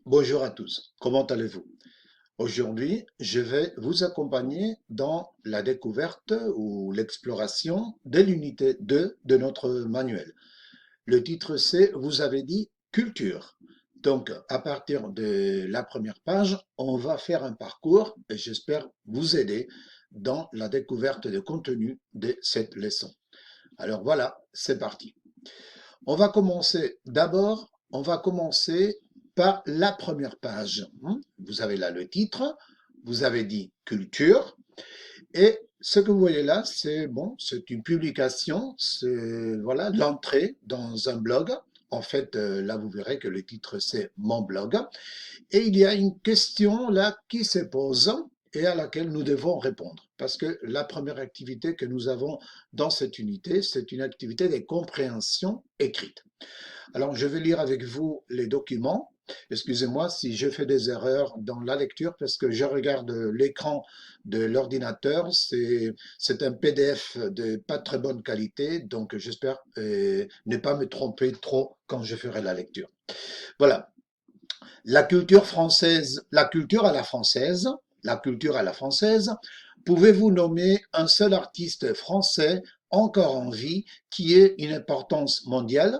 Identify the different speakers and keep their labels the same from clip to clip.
Speaker 1: Bonjour à tous, comment allez-vous? Aujourd'hui, je vais vous accompagner dans la découverte ou l'exploration de l'unité 2 de notre manuel. Le titre c'est, vous avez dit, culture. Donc, à partir de la première page, on va faire un parcours et j'espère vous aider dans la découverte de contenu de cette leçon. Alors voilà, c'est parti. On va commencer par la première page. Vous avez là le titre, vous avez dit culture, et ce que vous voyez là, c'est bon, c'est une publication, c'est voilà l'entrée dans un blog. En fait, là, vous verrez que le titre, c'est mon blog. Et il y a une question là qui se pose et à laquelle nous devons répondre. Parce que la première activité que nous avons dans cette unité, c'est une activité de compréhension écrite. Alors, je vais lire avec vous les documents. Excusez-moi si je fais des erreurs dans la lecture parce que je regarde l'écran de l'ordinateur. C'est un PDF de pas très bonne qualité, donc j'espère ne pas me tromper trop quand je ferai la lecture. Voilà. La culture française, la culture à la française, la culture à la française. Pouvez-vous nommer un seul artiste français encore en vie qui ait une importance mondiale?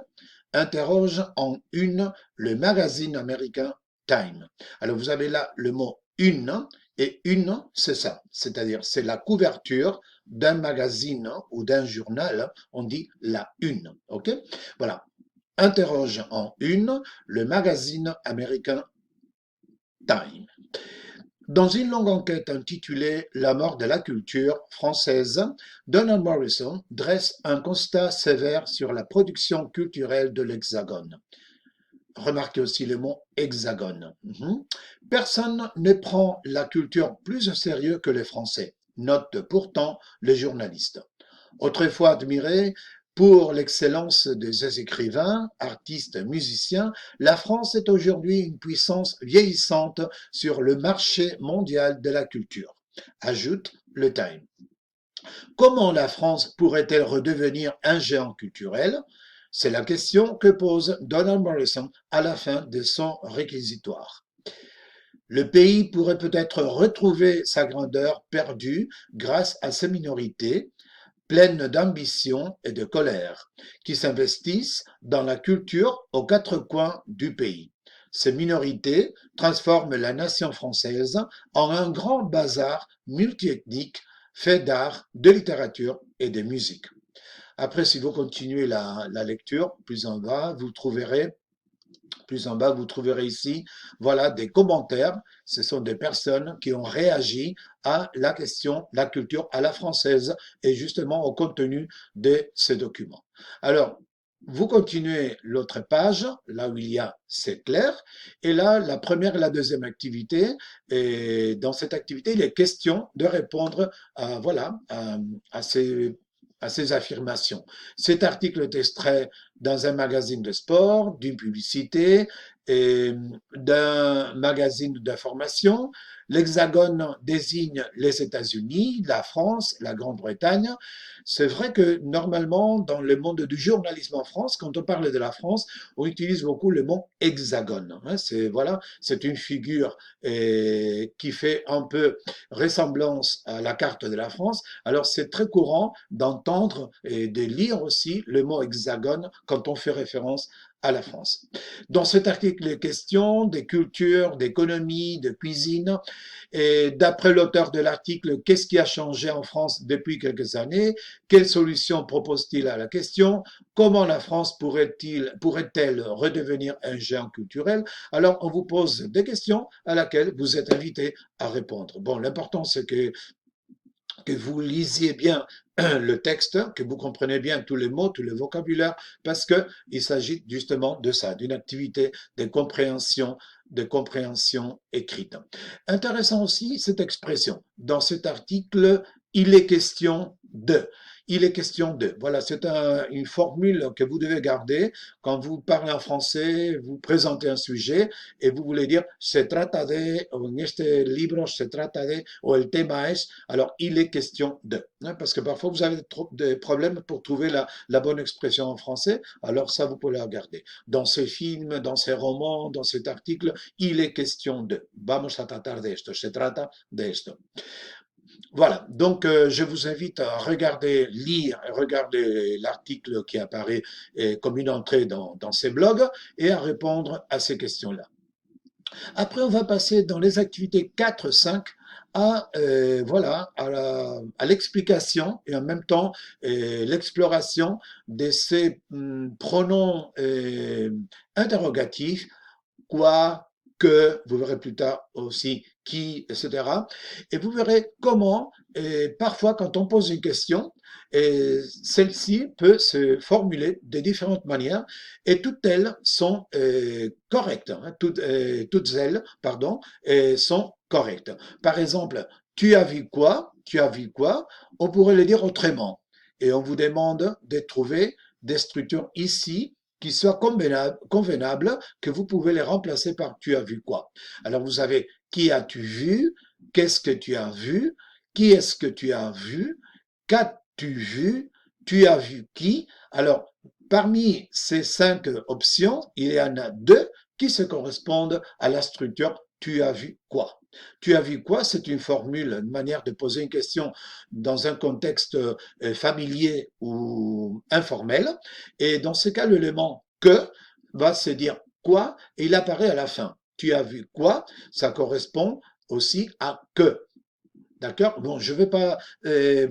Speaker 1: Interroge en une le magazine américain Time. Alors vous avez là le mot une, et une, c'est ça, c'est-à-dire c'est la couverture d'un magazine ou d'un journal, on dit la une, ok? Voilà. Interroge en une le magazine américain Time. Dans une longue enquête intitulée La mort de la culture française, Donald Morrison dresse un constat sévère sur la production culturelle de l'Hexagone. Remarquez aussi le mot hexagone. Personne ne prend la culture plus au sérieux que les Français, note pourtant le journaliste. Autrefois admiré pour l'excellence de ses écrivains, artistes, musiciens, la France est aujourd'hui une puissance vieillissante sur le marché mondial de la culture, ajoute le Time. Comment la France pourrait-elle redevenir un géant culturel? C'est la question que pose Donald Morrison à la fin de son réquisitoire. Le pays pourrait peut-être retrouver sa grandeur perdue grâce à ses minorités, pleines d'ambition et de colère, qui s'investissent dans la culture aux quatre coins du pays. Ces minorités transforment la nation française en un grand bazar multiethnique fait d'art, de littérature et de musique. Après, si vous continuez la lecture, plus en bas, vous trouverez ici, voilà, des commentaires. Ce sont des personnes qui ont réagi à la question, la culture à la française et justement au contenu de ces documents. Alors, vous continuez l'autre page, là où il y a c'est clair, et là, la première et la deuxième activité, et dans cette activité, il est question de répondre à, voilà, à ces affirmations. Cet article est extrait dans un magazine de sport, d'une publicité et d'un magazine d'information. L'hexagone désigne les États-Unis, la France, la Grande-Bretagne. C'est vrai que normalement, dans le monde du journalisme en France, quand on parle de la France, on utilise beaucoup le mot hexagone. C'est voilà, c'est une figure qui fait un peu ressemblance à la carte de la France. Alors c'est très courant d'entendre et de lire aussi le mot hexagone quand on fait référence à la France. Dans cet article, il est question des cultures, d'économie, de cuisine. Et d'après l'auteur de l'article, qu'est-ce qui a changé en France depuis quelques années? Quelles solutions propose-t-il à la question? Comment la France pourrait-elle redevenir un géant culturel? Alors, on vous pose des questions à laquelle vous êtes invité à répondre. Bon, l'important, c'est que vous lisiez bien le texte, que vous compreniez bien tous les mots, tout le vocabulaire, parce qu'il s'agit justement de ça, d'une activité de compréhension écrite. Intéressant aussi cette expression. Dans cet article, il est question de. Il est question de. Voilà, c'est une formule que vous devez garder quand vous parlez en français, vous présentez un sujet et vous voulez dire se trata de, o en este libro se trata de, o el tema es. Alors, il est question de. Hein, parce que parfois vous avez trop de problèmes pour trouver la bonne expression en français. Alors, ça, vous pouvez la garder. Dans ces films, dans ces romans, dans cet article, il est question de. Vamos a tratar de esto. Se trata de esto. Voilà, donc je vous invite à regarder, lire, regarder l'article qui apparaît comme une entrée dans ces blogs et à répondre à ces questions-là. Après, on va passer dans les activités 4-5 à voilà à l'explication et en même temps l'exploration de ces pronoms interrogatifs quoi, que, vous verrez plus tard aussi qui, etc. Et vous verrez comment, parfois, quand on pose une question, celle-ci peut se formuler de différentes manières et toutes elles sont correctes. Hein, toutes elles, pardon, sont correctes. Par exemple, tu as vu quoi? Tu as vu quoi? On pourrait le dire autrement. Et on vous demande de trouver des structures ici qui soient convenables, que vous pouvez les remplacer par tu as vu quoi. Alors vous avez qui as-tu vu, qu'est-ce que tu as vu, qui est-ce que tu as vu, qu'as-tu vu, tu as vu qui. Alors parmi ces 5 options, il y en a 2 qui se correspondent à la structure tu as vu quoi. Tu as vu quoi? C'est une formule, une manière de poser une question dans un contexte familier ou informel. Et dans ce cas, l'élément que va se dire quoi et il apparaît à la fin. Tu as vu quoi? Ça correspond aussi à que. D'accord? Bon, je ne vais pas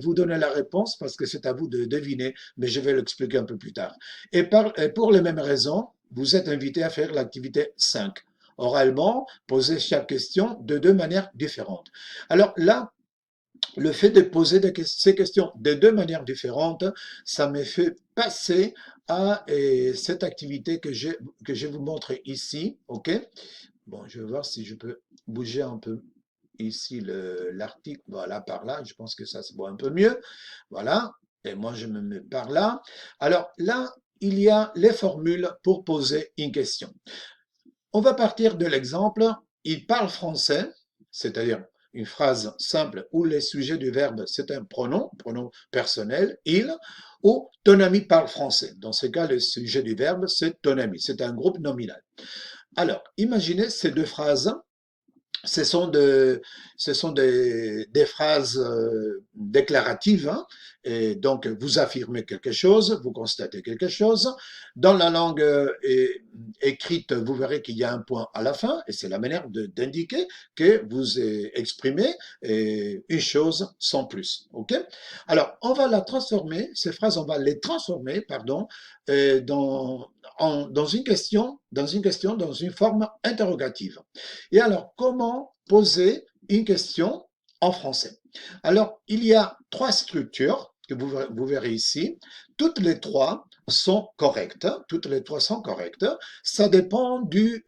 Speaker 1: vous donner la réponse parce que c'est à vous de deviner, mais je vais l'expliquer un peu plus tard. Et pour les mêmes raisons, vous êtes invité à faire l'activité 5. Oralement, poser chaque question de 2 manières différentes. Alors là, le fait de poser ces questions de 2 manières différentes, ça me fait passer à cette activité que je vous montre ici. OK? Bon, je vais voir si je peux bouger un peu ici l'article. Voilà, par là. Je pense que ça se voit un peu mieux. Voilà. Et moi, je me mets par là. Alors là, il y a les formules pour poser une question. On va partir de l'exemple, il parle français, c'est-à-dire une phrase simple où le sujet du verbe, c'est un pronom personnel, il, ou ton ami parle français. Dans ce cas, le sujet du verbe, c'est ton ami, c'est un groupe nominal. Alors, imaginez ces 2 phrases. Ce sont des phrases déclaratives. Hein, et donc, vous affirmez quelque chose, vous constatez quelque chose. Dans la langue écrite, vous verrez qu'il y a un point à la fin, et c'est la manière d'indiquer que vous exprimez une chose sans plus. Ok? Alors, on va la transformer, ces phrases, on va les transformer, pardon, dans une question, dans une forme interrogative. Et alors, comment poser une question en français? Alors, il y a 3 structures que vous verrez ici. Toutes les 3 sont correctes. Toutes les 3 sont correctes. Ça dépend du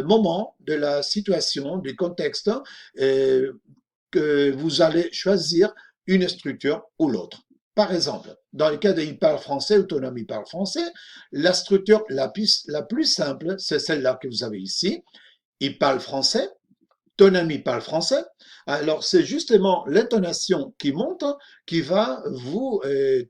Speaker 1: moment, de la situation, du contexte que vous allez choisir une structure ou l'autre. Par exemple, dans le cas de il parle français, autonomie parle français, la structure la plus simple, c'est celle-là que vous avez ici. Il parle français, ton ami parle français. Alors, c'est justement l'intonation qui monte qui va vous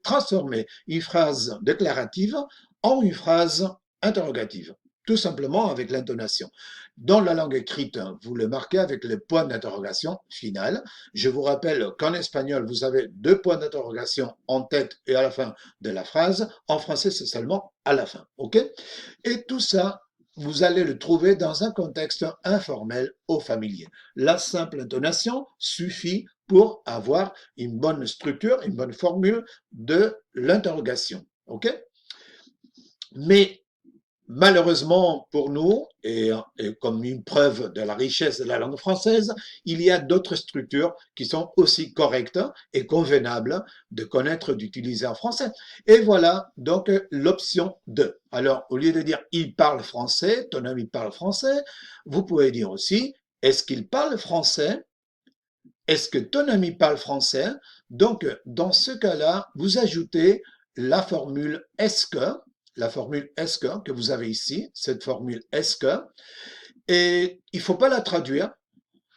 Speaker 1: transformer une phrase déclarative en une phrase interrogative, tout simplement avec l'intonation. Dans la langue écrite, vous le marquez avec le point d'interrogation final. Je vous rappelle qu'en espagnol, vous avez 2 points d'interrogation en tête et à la fin de la phrase. En français, c'est seulement à la fin. OK? Et tout ça, vous allez le trouver dans un contexte informel ou familier. La simple intonation suffit pour avoir une bonne structure, une bonne formule de l'interrogation. OK? Mais malheureusement pour nous, et comme une preuve de la richesse de la langue française, il y a d'autres structures qui sont aussi correctes et convenables de connaître, d'utiliser en français. Et voilà donc l'option 2. Alors, au lieu de dire il parle français, ton ami parle français, vous pouvez dire aussi est-ce qu'il parle français? Est-ce que ton ami parle français? Donc, dans ce cas-là, vous ajoutez la formule est-ce que vous avez ici, cette formule est-ce que, et il faut pas la traduire.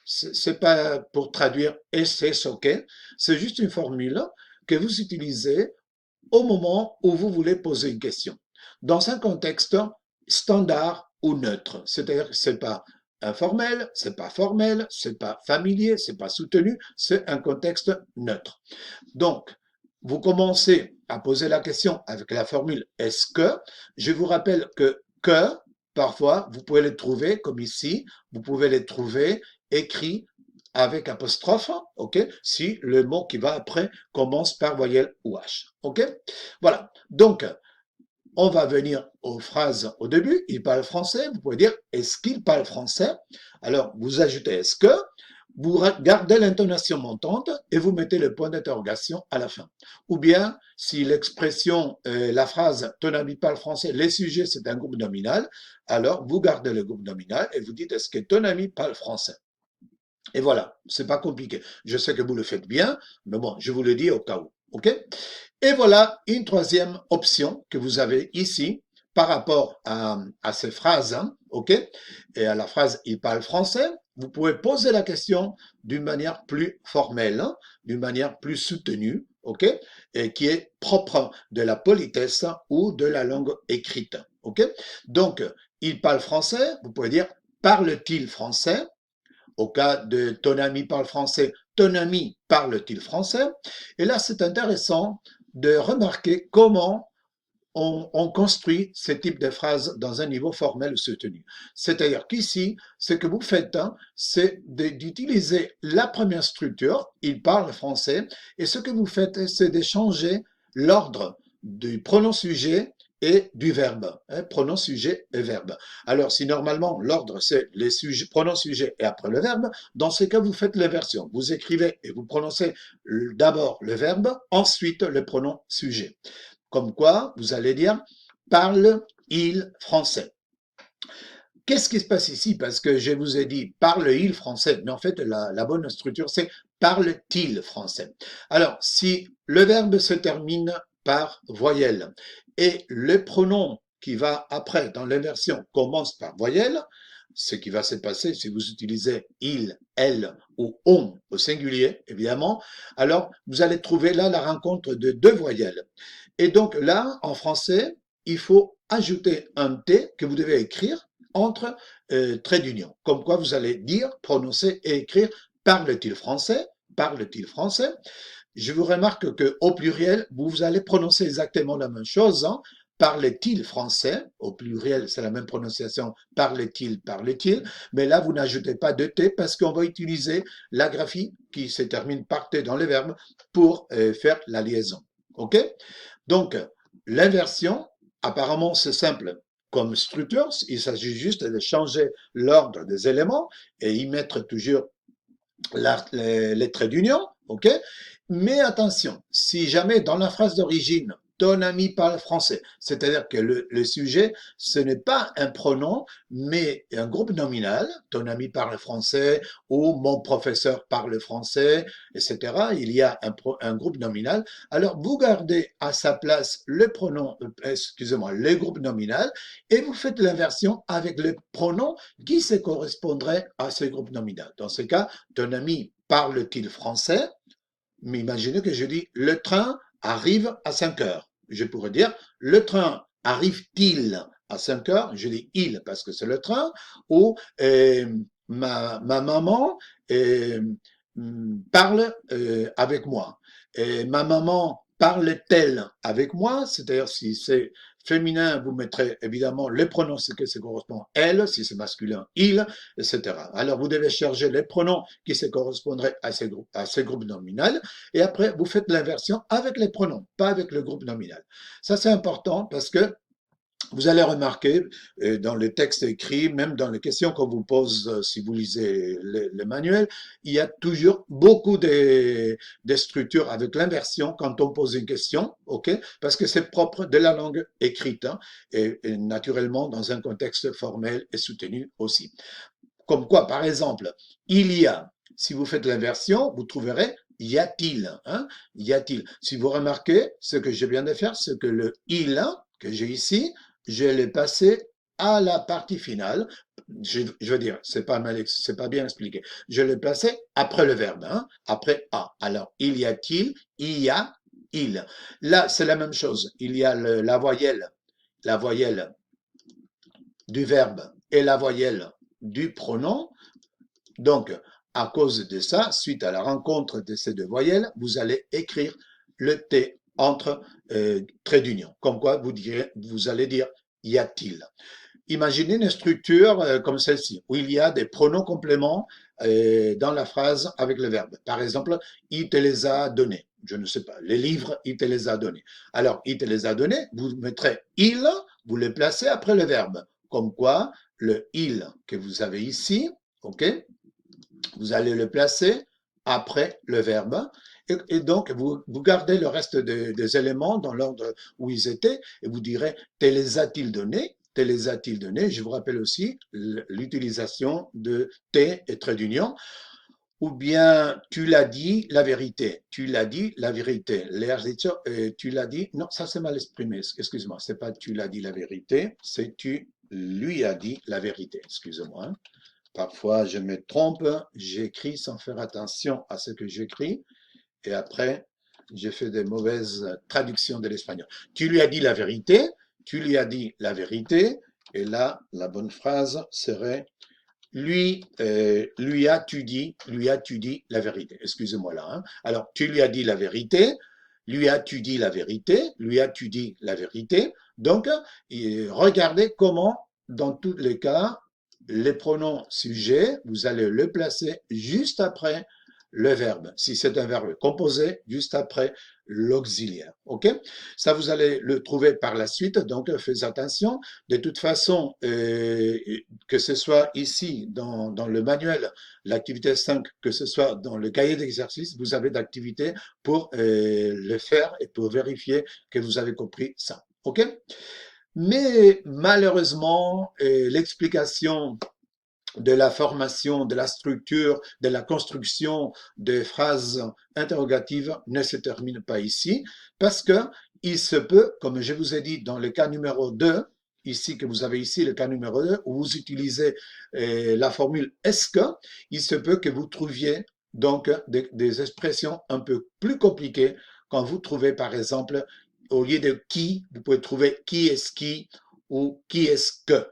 Speaker 1: C'est pas pour traduire et c'est ok. C'est juste une formule que vous utilisez au moment où vous voulez poser une question. Dans un contexte standard ou neutre. C'est-à-dire que c'est pas informel, c'est pas formel, c'est pas familier, c'est pas soutenu, c'est un contexte neutre. Donc, vous commencez à poser la question avec la formule est-ce que. Je vous rappelle que, parfois, vous pouvez les trouver comme ici, vous pouvez les trouver écrits avec apostrophe, ok, si le mot qui va après commence par voyelle ou H, ok. Voilà. Donc, on va venir aux phrases au début. Il parle français. Vous pouvez dire est-ce qu'il parle français? Alors, vous ajoutez est-ce que, vous gardez l'intonation montante et vous mettez le point d'interrogation à la fin. Ou bien, si l'expression, la phrase ton ami parle français, les sujets c'est un groupe nominal, alors vous gardez le groupe nominal et vous dites est-ce que ton ami parle français? Et voilà, c'est pas compliqué. Je sais que vous le faites bien, mais bon, je vous le dis au cas où. OK? Et voilà une troisième option que vous avez ici par rapport à ces phrases, hein, OK? Et à la phrase il parle français, vous pouvez poser la question d'une manière plus formelle, hein, d'une manière plus soutenue, OK? Et qui est propre de la politesse ou de la langue écrite, OK? Donc, il parle français, vous pouvez dire parle-t-il français? Au cas de ton ami parle français, ton ami parle-t-il français? Et là, c'est intéressant de remarquer comment on construit ce type de phrase dans un niveau formel soutenu. C'est-à-dire qu'ici, ce que vous faites, hein, c'est d'utiliser la première structure, il parle français, et ce que vous faites, c'est de changer l'ordre du pronom sujet et du verbe, hein, pronom sujet et verbe. Alors, si normalement l'ordre c'est les sujets, pronom sujet et après le verbe, dans ce cas vous faites l'inversion. Vous écrivez et vous prononcez d'abord le verbe, ensuite le pronom sujet. Comme quoi, vous allez dire parle-il français. Qu'est-ce qui se passe ici? Parce que je vous ai dit parle-il français, mais en fait la bonne structure c'est parle-t-il français. Alors, si le verbe se termine par voyelle et le pronom qui va après dans l'inversion commence par voyelle, ce qui va se passer si vous utilisez il, elle ou on au singulier, évidemment, alors vous allez trouver là la rencontre de deux voyelles. Et donc là, en français, il faut ajouter un T que vous devez écrire entre traits d'union. Comme quoi vous allez dire, prononcer et écrire parle-t-il français? Parle-t-il français? Je vous remarque qu'au pluriel, vous allez prononcer exactement la même chose. Hein. Parle-t-il français? Au pluriel, c'est la même prononciation. Parle-t-il, parle-t-il. Mais là, vous n'ajoutez pas de T parce qu'on va utiliser la graphie qui se termine par T dans les verbes pour faire la liaison. OK? Donc, l'inversion, apparemment, c'est simple comme structure. Il s'agit juste de changer l'ordre des éléments et y mettre toujours les traits d'union, ok? Mais attention, si jamais dans la phrase d'origine, ton ami parle français, c'est-à-dire que le sujet, ce n'est pas un pronom, mais un groupe nominal, ton ami parle français ou mon professeur parle français, etc. Il y a un groupe nominal. Alors, vous gardez à sa place le pronom, excusez-moi, le groupe nominal et vous faites l'inversion avec le pronom qui se correspondrait à ce groupe nominal. Dans ce cas, ton ami parle-t-il français? Mais imaginez que je dis le train arrive à 5 heures. Je pourrais dire le train arrive-t-il à 5 heures? Je dis il parce que c'est le train. Ou ma maman parle avec moi. Et ma maman parle-t-elle avec moi? C'est-à-dire si c'est féminin, vous mettrez évidemment les pronoms que ça correspond elle, si c'est masculin, il, etc. Alors vous devez chercher les pronoms qui se correspondraient à ces groupes nominaux et après vous faites l'inversion avec les pronoms, pas avec le groupe nominal. Ça c'est important parce que vous allez remarquer dans les textes écrits, même dans les questions qu'on vous pose si vous lisez le manuel, il y a toujours beaucoup de structures avec l'inversion quand on pose une question, ok? Parce que c'est propre de la langue écrite hein, et naturellement dans un contexte formel et soutenu aussi. Comme quoi, par exemple, il y a, si vous faites l'inversion, vous trouverez y a-t-il, hein, y a-t-il. Si vous remarquez, ce que je viens de faire, c'est que le il que j'ai ici, je l'ai passé à la partie finale. Je veux dire, c'est pas bien expliqué. Je l'ai placé après le verbe, hein, après a. Alors, il y a-t-il, il y a, il. Là, c'est la même chose. Il y a la voyelle du verbe et la voyelle du pronom. Donc, à cause de ça, suite à la rencontre de ces deux voyelles, vous allez écrire le T entre traits d'union. Comme quoi, vous allez dire y a-t-il. Imaginez une structure comme celle-ci, où il y a des pronoms compléments dans la phrase avec le verbe. Par exemple, il te les a donnés. Je ne sais pas, les livres, il te les a donnés. Alors, il te les a donnés, vous mettrez il, vous les placez après le verbe. Comme quoi, le il que vous avez ici, ok, vous allez le placer après le verbe. Et donc, vous gardez le reste des éléments dans l'ordre où ils étaient et vous direz, te les a-t-il donnés? Te les a-t-il donnés? Je vous rappelle aussi l'utilisation de T et trait d'union. Ou bien, tu l'as dit la vérité. Tu l'as dit la vérité. Tu l'as dit. Non, ça c'est mal exprimé. Excuse-moi. C'est pas tu l'as dit la vérité. C'est tu lui as dit la vérité. Excuse-moi. Parfois, je me trompe, j'écris sans faire attention à ce que j'écris et après, j'ai fait des mauvaises traductions de l'espagnol. Tu lui as dit la vérité, tu lui as dit la vérité et là, la bonne phrase serait lui as-tu dit la vérité. Excusez-moi là. Hein. Alors, tu lui as dit la vérité, lui as-tu dit la vérité, lui as-tu dit la vérité. Donc, regardez comment, dans tous les cas, les pronoms sujets, vous allez le placer juste après le verbe. Si c'est un verbe composé, juste après l'auxiliaire. OK? Ça, vous allez le trouver par la suite, donc faites attention. De toute façon, que ce soit ici dans le manuel, l'activité 5, que ce soit dans le cahier d'exercice, vous avez d'activités pour le faire et pour vérifier que vous avez compris ça. OK? Mais malheureusement, l'explication de la formation, de la structure, de la construction des phrases interrogatives ne se termine pas ici, parce que il se peut, comme je vous ai dit dans le cas numéro 2, ici que vous avez ici le cas numéro 2, où vous utilisez la formule est-ce que, il se peut que vous trouviez donc des expressions un peu plus compliquées quand vous trouvez par exemple, au lieu de qui, vous pouvez trouver qui est-ce qui ou qui est-ce que.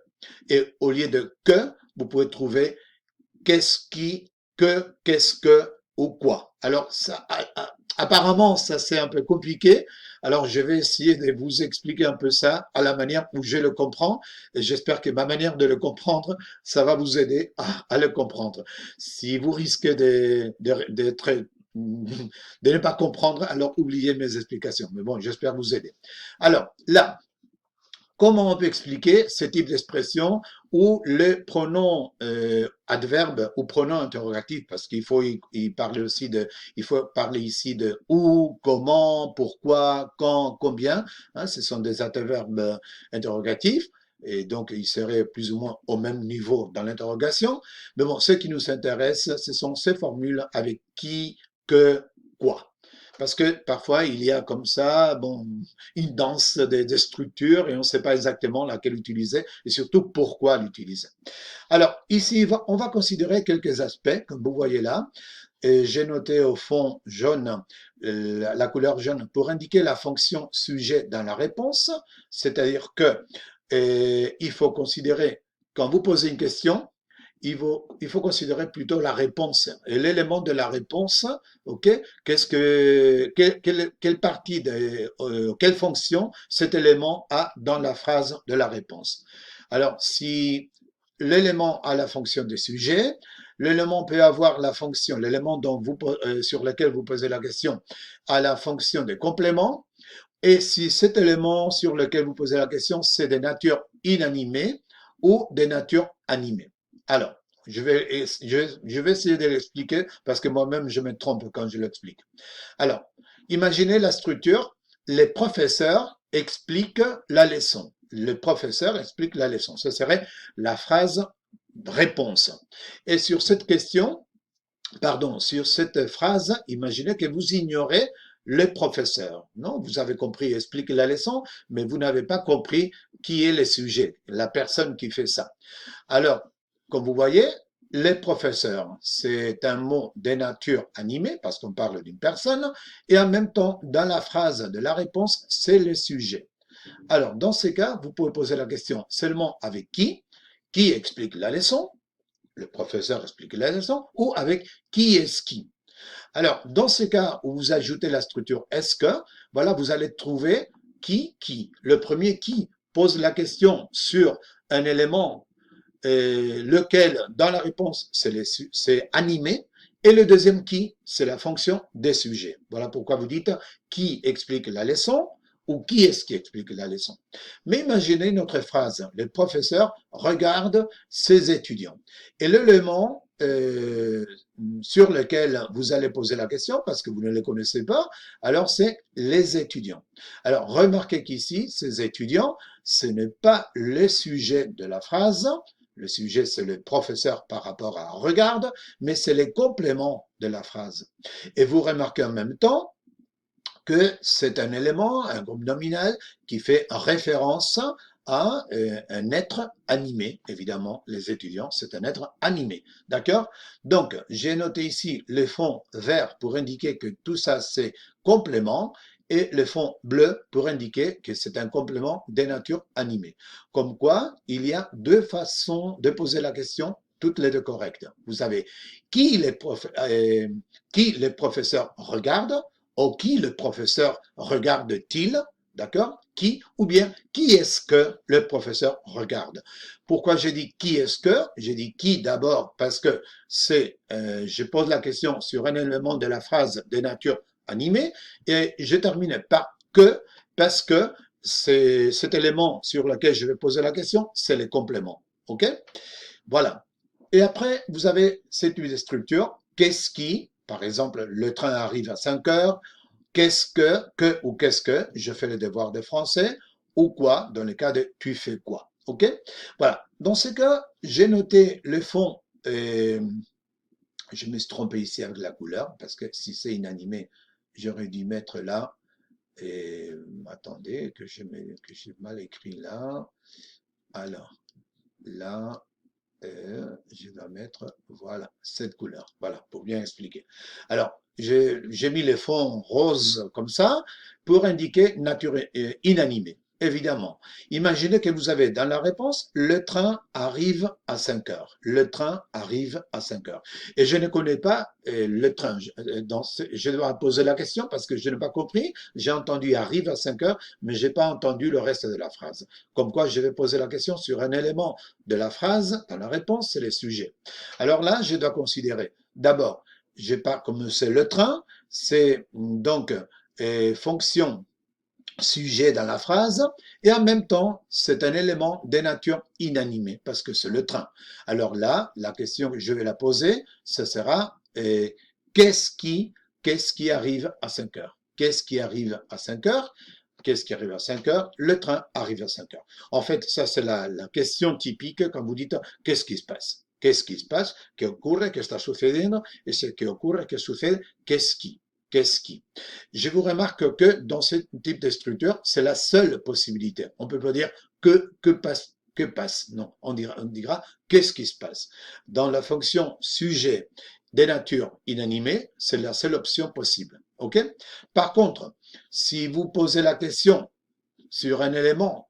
Speaker 1: Et au lieu de que, vous pouvez trouver qu'est-ce qui, que, qu'est-ce que ou quoi. Alors, ça, apparemment, ça c'est un peu compliqué. Alors, je vais essayer de vous expliquer un peu ça à la manière où je le comprends. Et j'espère que ma manière de le comprendre, ça va vous aider à le comprendre. Si vous risquez d'être de ne pas comprendre, alors oubliez mes explications. Mais bon, j'espère vous aider. Alors, là, comment on peut expliquer ce type d'expression où le pronom adverbe ou pronom interrogatif, parce qu'il faut parler aussi il faut parler ici de où, comment, pourquoi, quand, combien. Hein, ce sont des adverbes interrogatifs. Et donc, ils seraient plus ou moins au même niveau dans l'interrogation. Mais bon, ce qui nous intéresse, ce sont ces formules avec qui, que, quoi. Parce que parfois, il y a comme ça, bon, une danse des structures et on ne sait pas exactement laquelle utiliser et surtout pourquoi l'utiliser. Alors, ici, on va considérer quelques aspects, comme vous voyez là. J'ai noté au fond jaune, la couleur jaune pour indiquer la fonction sujet dans la réponse, c'est-à-dire que il faut considérer, quand vous posez une question, il faut considérer plutôt la réponse. Et l'élément de la réponse, ok, quelle partie, quelle fonction cet élément a dans la phrase de la réponse. Alors, si l'élément a la fonction de sujet, l'élément peut avoir la fonction, l'élément sur lequel vous posez la question a la fonction de complément, et si cet élément sur lequel vous posez la question, c'est des natures inanimées ou des natures animées. Alors, je vais essayer de l'expliquer parce que moi-même, je me trompe quand je l'explique. Alors, imaginez la structure. Les professeurs expliquent la leçon. Le professeur explique la leçon. Ce serait la phrase réponse. Et sur cette question, pardon, sur cette phrase, imaginez que vous ignorez le professeur. Non, vous avez compris expliquer la leçon, mais vous n'avez pas compris qui est le sujet, la personne qui fait ça. Alors, comme vous voyez, les professeurs, c'est un mot de nature animée parce qu'on parle d'une personne et en même temps, dans la phrase de la réponse, c'est le sujet. Alors, dans ces cas, vous pouvez poser la question seulement avec qui explique la leçon, le professeur explique la leçon, ou avec qui est-ce qui. Alors, dans ces cas où vous ajoutez la structure est-ce que, voilà, vous allez trouver qui. Le premier qui pose la question sur un élément lequel, dans la réponse, c'est animé, et le deuxième qui, c'est la fonction des sujets. Voilà pourquoi vous dites qui explique la leçon ou qui est-ce qui explique la leçon. Mais imaginez notre phrase, le professeur regarde ses étudiants. Et l'élément sur lequel vous allez poser la question, parce que vous ne les connaissez pas, alors c'est les étudiants. Alors remarquez qu'ici, ces étudiants, ce n'est pas le sujet de la phrase, le sujet, c'est le professeur par rapport à regarde, mais c'est les compléments de la phrase. Et vous remarquez en même temps que c'est un élément, un groupe nominal, qui fait référence à un être animé. Évidemment, les étudiants, c'est un être animé. D'accord? Donc, j'ai noté ici le fond vert pour indiquer que tout ça, c'est complément et le fond bleu pour indiquer que c'est un complément des natures animées. Comme quoi, il y a deux façons de poser la question, toutes les deux correctes. Vous savez, qui les professeurs regardent ou qui le professeur regarde-t-il, d'accord? Qui ou bien qui est-ce que le professeur regarde? Pourquoi j'ai dit qui est-ce que? J'ai dit qui d'abord parce que je pose la question sur un élément de la phrase de nature animée et je termine par que parce que c'est cet élément sur lequel je vais poser la question, c'est les compléments, ok? Voilà. Et après, vous avez cette structure. Qu'est-ce qui, par exemple, le train arrive à 5 heures, qu'est-ce que ou qu'est-ce que, je fais les devoirs de français, ou quoi, dans le cas de tu fais quoi. OK? Voilà. Dans ce cas, j'ai noté le fond, je me suis trompé ici avec la couleur, parce que si c'est inanimé, j'aurais dû mettre là, et attendez, que j'ai mal écrit là. Alors, là, je vais mettre, voilà, cette couleur. Voilà, pour bien expliquer. Alors, j'ai mis les fonds roses comme ça pour indiquer nature inanimée. Évidemment. Imaginez que vous avez dans la réponse, le train arrive à 5 heures. Le train arrive à 5 heures. Et je ne connais pas le train. Je dois poser la question parce que je n'ai pas compris. J'ai entendu arrive à 5 heures, mais je n'ai pas entendu le reste de la phrase. Comme quoi, je vais poser la question sur un élément de la phrase, dans la réponse, c'est les sujets. Alors là, je dois considérer, d'abord, j'ai pas, comme c'est le train, c'est donc fonction sujet dans la phrase, et en même temps, c'est un élément de nature inanimée, parce que c'est le train. Alors là, la question que je vais la poser, ce sera qu'est-ce qui, qu'est-ce qui arrive à 5 heures? Qu'est-ce qui arrive à 5 heures? Qu'est-ce qui arrive à 5 heures? Le train arrive à 5 heures. En fait, ça, c'est la question typique quand vous dites qu'est-ce qui se passe? Qu'est-ce qui se passe? ¿Qué ocurre? ¿Qué está sucediendo? Et ce qui ocurre, ¿qué sucede? Qu'est-ce qui? Qu'est-ce qui? Je vous remarque que dans ce type de structure, c'est la seule possibilité. On peut pas dire que passe. Non, on dira qu'est-ce qui se passe. Dans la fonction sujet des natures inanimées, c'est la seule option possible. OK? Par contre, si vous posez la question sur un élément,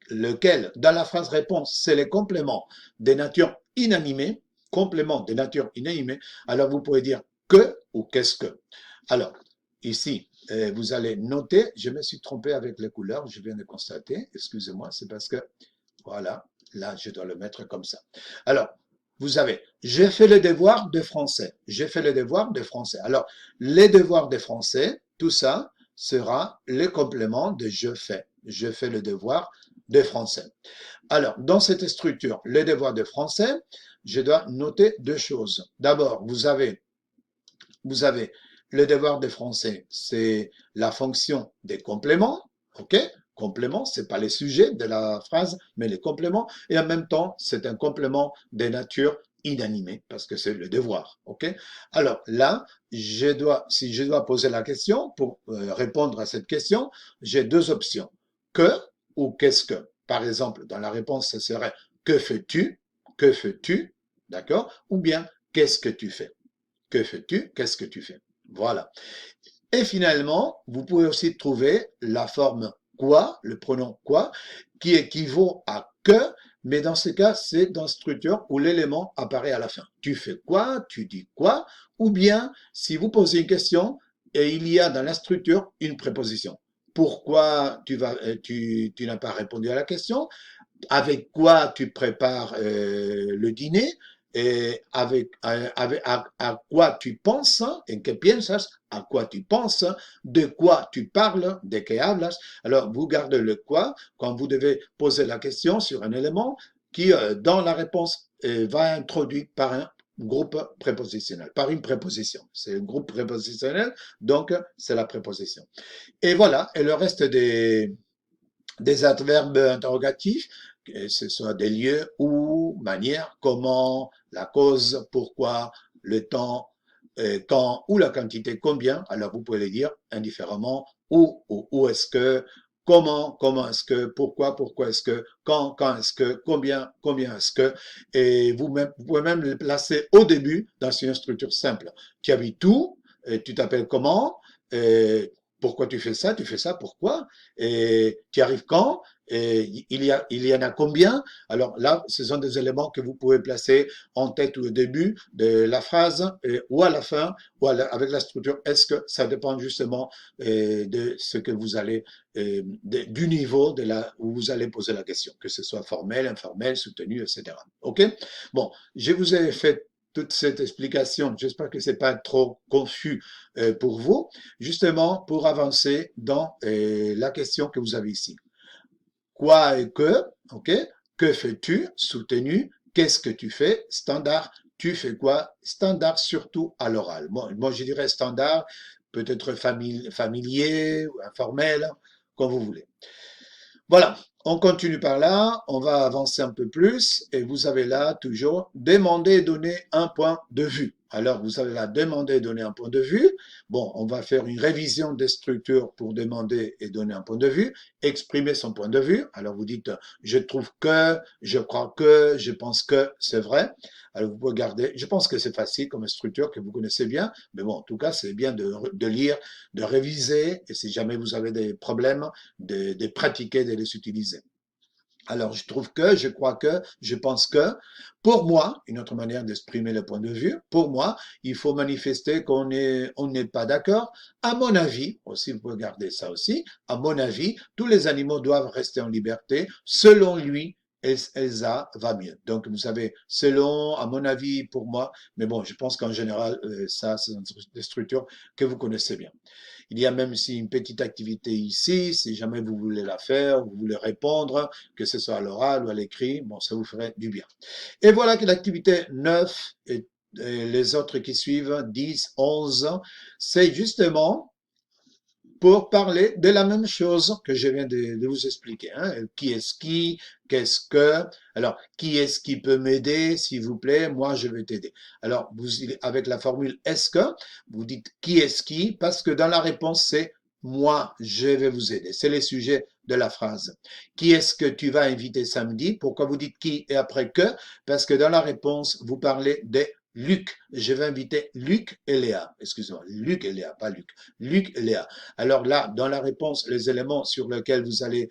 Speaker 1: lequel, dans la phrase réponse, c'est les compléments des natures inanimées, compléments des natures inanimées, alors vous pouvez dire que ou qu'est-ce que. Alors, ici, vous allez noter, je me suis trompé avec les couleurs, je viens de constater, excusez-moi, c'est parce que, voilà, là, je dois le mettre comme ça. Alors, vous avez, j'ai fait le devoir de français, j'ai fait le devoir de français. Alors, les devoirs de français, tout ça sera les compléments de je fais le devoir de français. Alors, dans cette structure, les devoirs de français, je dois noter deux choses. D'abord, vous avez le devoir de français, c'est la fonction des compléments, ok? Complément, c'est pas les sujets de la phrase, mais les compléments. Et en même temps, c'est un complément de nature inanimé parce que c'est le devoir. OK? Alors là, si je dois poser la question pour répondre à cette question, j'ai deux options. Que ou qu'est-ce que? Par exemple, dans la réponse, ce serait que fais-tu? Que fais-tu? D'accord? Ou bien qu'est-ce que tu fais? Que fais-tu? Qu'est-ce que tu fais? Voilà. Et finalement, vous pouvez aussi trouver la forme quoi, le pronom quoi, qui équivaut à que, mais dans ce cas, c'est dans structure où l'élément apparaît à la fin. Tu fais quoi, tu dis quoi, ou bien si vous posez une question et il y a dans la structure une préposition. Pourquoi tu n'as pas répondu à la question? Avec quoi tu prépares le dîner? Et à quoi tu penses, en qué piensas, à quoi tu penses, de quoi tu parles, de qué hablas. Alors, vous gardez le quoi quand vous devez poser la question sur un élément qui, dans la réponse, va introduit par un groupe prépositionnel, par une préposition. C'est un groupe prépositionnel, donc c'est la préposition. Et voilà, et le reste des adverbes interrogatifs, que ce soit des lieux, où, manière, comment, la cause, pourquoi, le temps, quand ou la quantité, combien. Alors vous pouvez les dire indifféremment où est-ce que, comment est-ce que, pourquoi est-ce que, quand est-ce que, combien est-ce que. Et vous pouvez même les placer au début dans une structure simple. Tu habites où? Tu t'appelles comment? Et pourquoi tu fais ça, pourquoi? Et tu arrives quand? Et il y en a combien? Alors là, ce sont des éléments que vous pouvez placer en tête ou au début de la phrase ou à la fin, avec la structure. Est-ce que ça dépend justement de ce que vous allez, du niveau où vous allez poser la question, que ce soit formel, informel, soutenu, etc. OK? Bon, je vous ai fait toute cette explication. J'espère que c'est pas trop confus pour vous, justement pour avancer dans la question que vous avez ici. Quoi et que, ok? Que fais-tu? Soutenu. Qu'est-ce que tu fais? Standard. Tu fais quoi? Standard surtout à l'oral. Bon, moi, je dirais standard, peut-être familier, ou informel, comme vous voulez. Voilà, on continue par là, on va avancer un peu plus et vous avez là toujours demander et donner un point de vue. Alors vous avez là demander et donner un point de vue. Bon, on va faire une révision des structures pour demander et donner un point de vue, exprimer son point de vue. Alors vous dites je trouve que, je crois que, je pense que, c'est vrai. Alors vous pouvez garder, je pense que c'est facile comme structure que vous connaissez bien, mais bon, en tout cas c'est bien de lire, de réviser et si jamais vous avez des problèmes, de pratiquer, de les utiliser. Alors, je trouve que, je crois que, je pense que, pour moi, une autre manière d'exprimer le point de vue, pour moi, il faut manifester on n'est pas d'accord. À mon avis, aussi, vous pouvez garder ça aussi, à mon avis, tous les animaux doivent rester en liberté. Selon lui, Elsa va mieux. Donc, vous savez, selon, à mon avis, pour moi, mais bon, je pense qu'en général, ça, c'est des structures que vous connaissez bien. Il y a même si une petite activité ici, si jamais vous voulez la faire, vous voulez répondre, que ce soit à l'oral ou à l'écrit, bon, ça vous ferait du bien. Et voilà que l'activité 9 et les autres qui suivent, 10, 11, c'est justement pour parler de la même chose que je viens de vous expliquer. Hein. Qui est-ce qui? Qu'est-ce que? Alors, qui est-ce qui peut m'aider, s'il vous plaît? Moi, je vais t'aider. Alors, vous, avec la formule est-ce que, vous dites qui est-ce qui, parce que dans la réponse, c'est moi, je vais vous aider. C'est les sujets de la phrase. Qui est-ce que tu vas inviter samedi? Pourquoi vous dites qui et après que? Parce que dans la réponse, vous parlez des Luc. Je vais inviter Luc et Léa. Excusez-moi, Luc et Léa, pas Luc. Luc et Léa. Alors là, dans la réponse, les éléments sur lesquels vous allez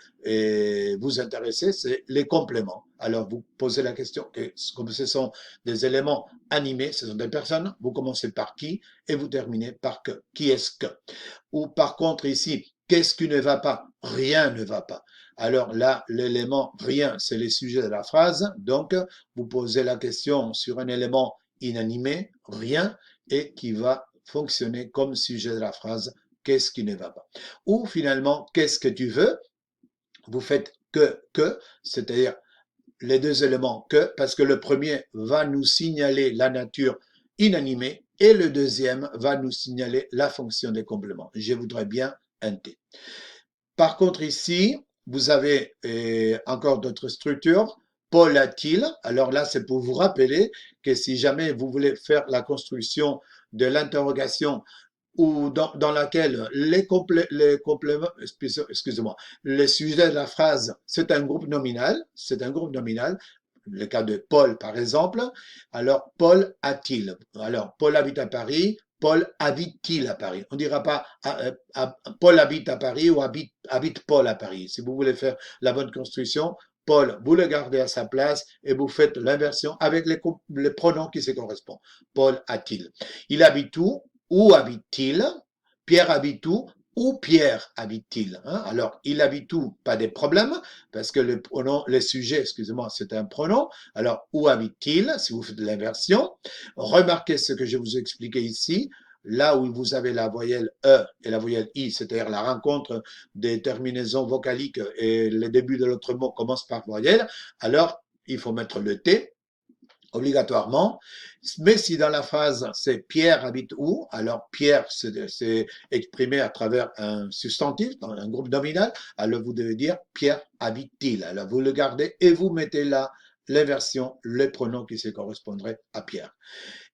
Speaker 1: vous intéresser, c'est les compléments. Alors, vous posez la question, comme ce sont des éléments animés, ce sont des personnes, vous commencez par qui et vous terminez par que. Qui est-ce que? Ou par contre ici, qu'est-ce qui ne va pas? Rien ne va pas. Alors là, l'élément rien, c'est les sujets de la phrase. Donc, vous posez la question sur un élément inanimé, rien, et qui va fonctionner comme sujet de la phrase qu'est-ce qui ne va pas. Ou finalement, qu'est-ce que tu veux? Vous faites que, c'est-à-dire les deux éléments que, parce que le premier va nous signaler la nature inanimée et le deuxième va nous signaler la fonction des compléments. Je voudrais bien un T. Par contre, ici, vous avez encore d'autres structures. Paul a-t-il? Alors là, c'est pour vous rappeler que si jamais vous voulez faire la construction de l'interrogation ou dans laquelle les compléments, excusez-moi, les sujets de la phrase, c'est un groupe nominal, le cas de Paul par exemple, alors Paul a-t-il? Alors Paul habite à Paris, Paul habite-t-il à Paris? On ne dira pas Paul habite à Paris ou habite Paul à Paris. Si vous voulez faire la bonne construction, Paul, vous le gardez à sa place et vous faites l'inversion avec les pronoms qui se correspondent. Paul a-t-il? Il habite où? Où habite-t-il? Pierre habite où Pierre habite-t-il? Hein? Alors, il habite où? Pas de problème, parce que le pronom, le sujet, excusez-moi, c'est un pronom. Alors, où habite-t-il? Si vous faites l'inversion. Remarquez ce que je vous ai expliqué ici. Là où vous avez la voyelle E et la voyelle I, c'est-à-dire la rencontre des terminaisons vocaliques et le début de l'autre mot commence par voyelle, alors il faut mettre le T obligatoirement. Mais si dans la phrase c'est Pierre habite où, alors Pierre c'est exprimé à travers un substantif, dans un groupe nominal, alors vous devez dire Pierre habite-t-il. Alors vous le gardez et vous mettez là l'inversion, le pronom qui se correspondrait à Pierre.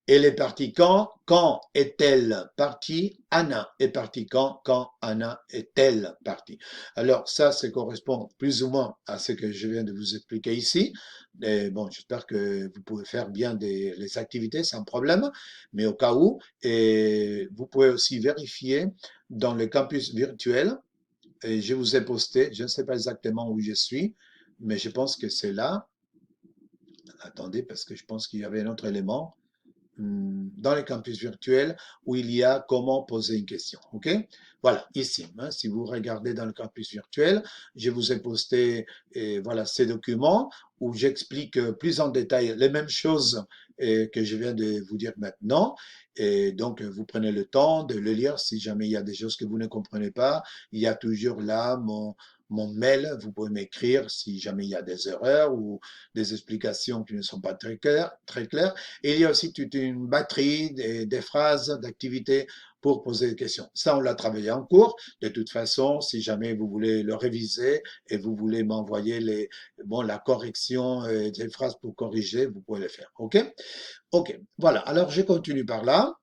Speaker 1: Elle est partie quand? Quand est-elle partie? Anna est partie quand? Quand Anna est-elle partie? Alors ça correspond plus ou moins à ce que je viens de vous expliquer ici. Et bon, j'espère que vous pouvez faire bien les activités sans problème, mais au cas où, et vous pouvez aussi vérifier dans le campus virtuel. Et je vous ai posté, je ne sais pas exactement où je suis, mais je pense que c'est là. Attendez, parce que je pense qu'il y avait un autre élément dans les campus virtuels où il y a comment poser une question. OK? Voilà, ici, hein, si vous regardez dans le campus virtuel, je vous ai posté voilà, ces documents où j'explique plus en détail les mêmes choses que je viens de vous dire maintenant. Et donc, vous prenez le temps de le lire si jamais il y a des choses que vous ne comprenez pas. Il y a toujours là mon mail, vous pouvez m'écrire si jamais il y a des erreurs ou des explications qui ne sont pas très claires, très claires. Et il y a aussi toute une batterie des phrases, d'activités pour poser des questions. Ça, on l'a travaillé en cours. De toute façon, si jamais vous voulez le réviser et vous voulez m'envoyer la correction des phrases pour corriger, vous pouvez le faire. OK? OK. Voilà. Alors, je continue par là.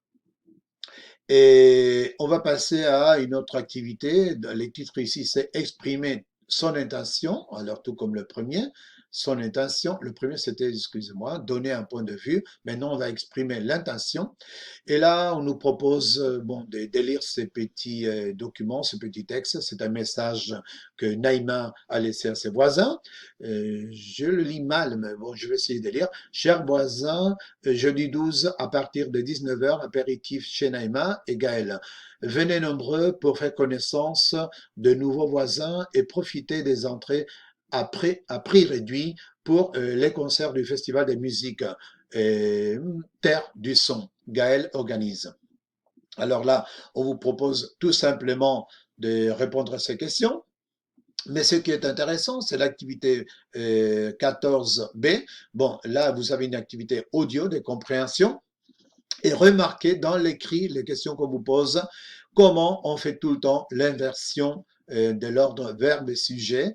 Speaker 1: Et on va passer à une autre activité. Les titres ici, c'est exprimer son intention. Alors, tout comme le premier, son intention. Le premier, c'était, excusez-moi, donner un point de vue. Maintenant, on va exprimer l'intention. Et là, on nous propose bon, de lire ces petits documents, ces petits textes. C'est un message que Naïma a laissé à ses voisins. Je le lis mal, mais bon, je vais essayer de lire. Chers voisins, jeudi 12 à partir de 19h, apéritif chez Naïma et Gaël. Venez nombreux pour faire connaissance de nouveaux voisins et profiter des entrées à prix réduit pour les concerts du Festival des musiques Terre du Son. Gaël organise. Alors là, on vous propose tout simplement de répondre à ces questions. Mais ce qui est intéressant, c'est l'activité 14B. Bon, là, vous avez une activité audio de compréhension. Et remarquez dans l'écrit, les questions qu'on vous pose, comment on fait tout le temps l'inversion de l'ordre verbe et sujet.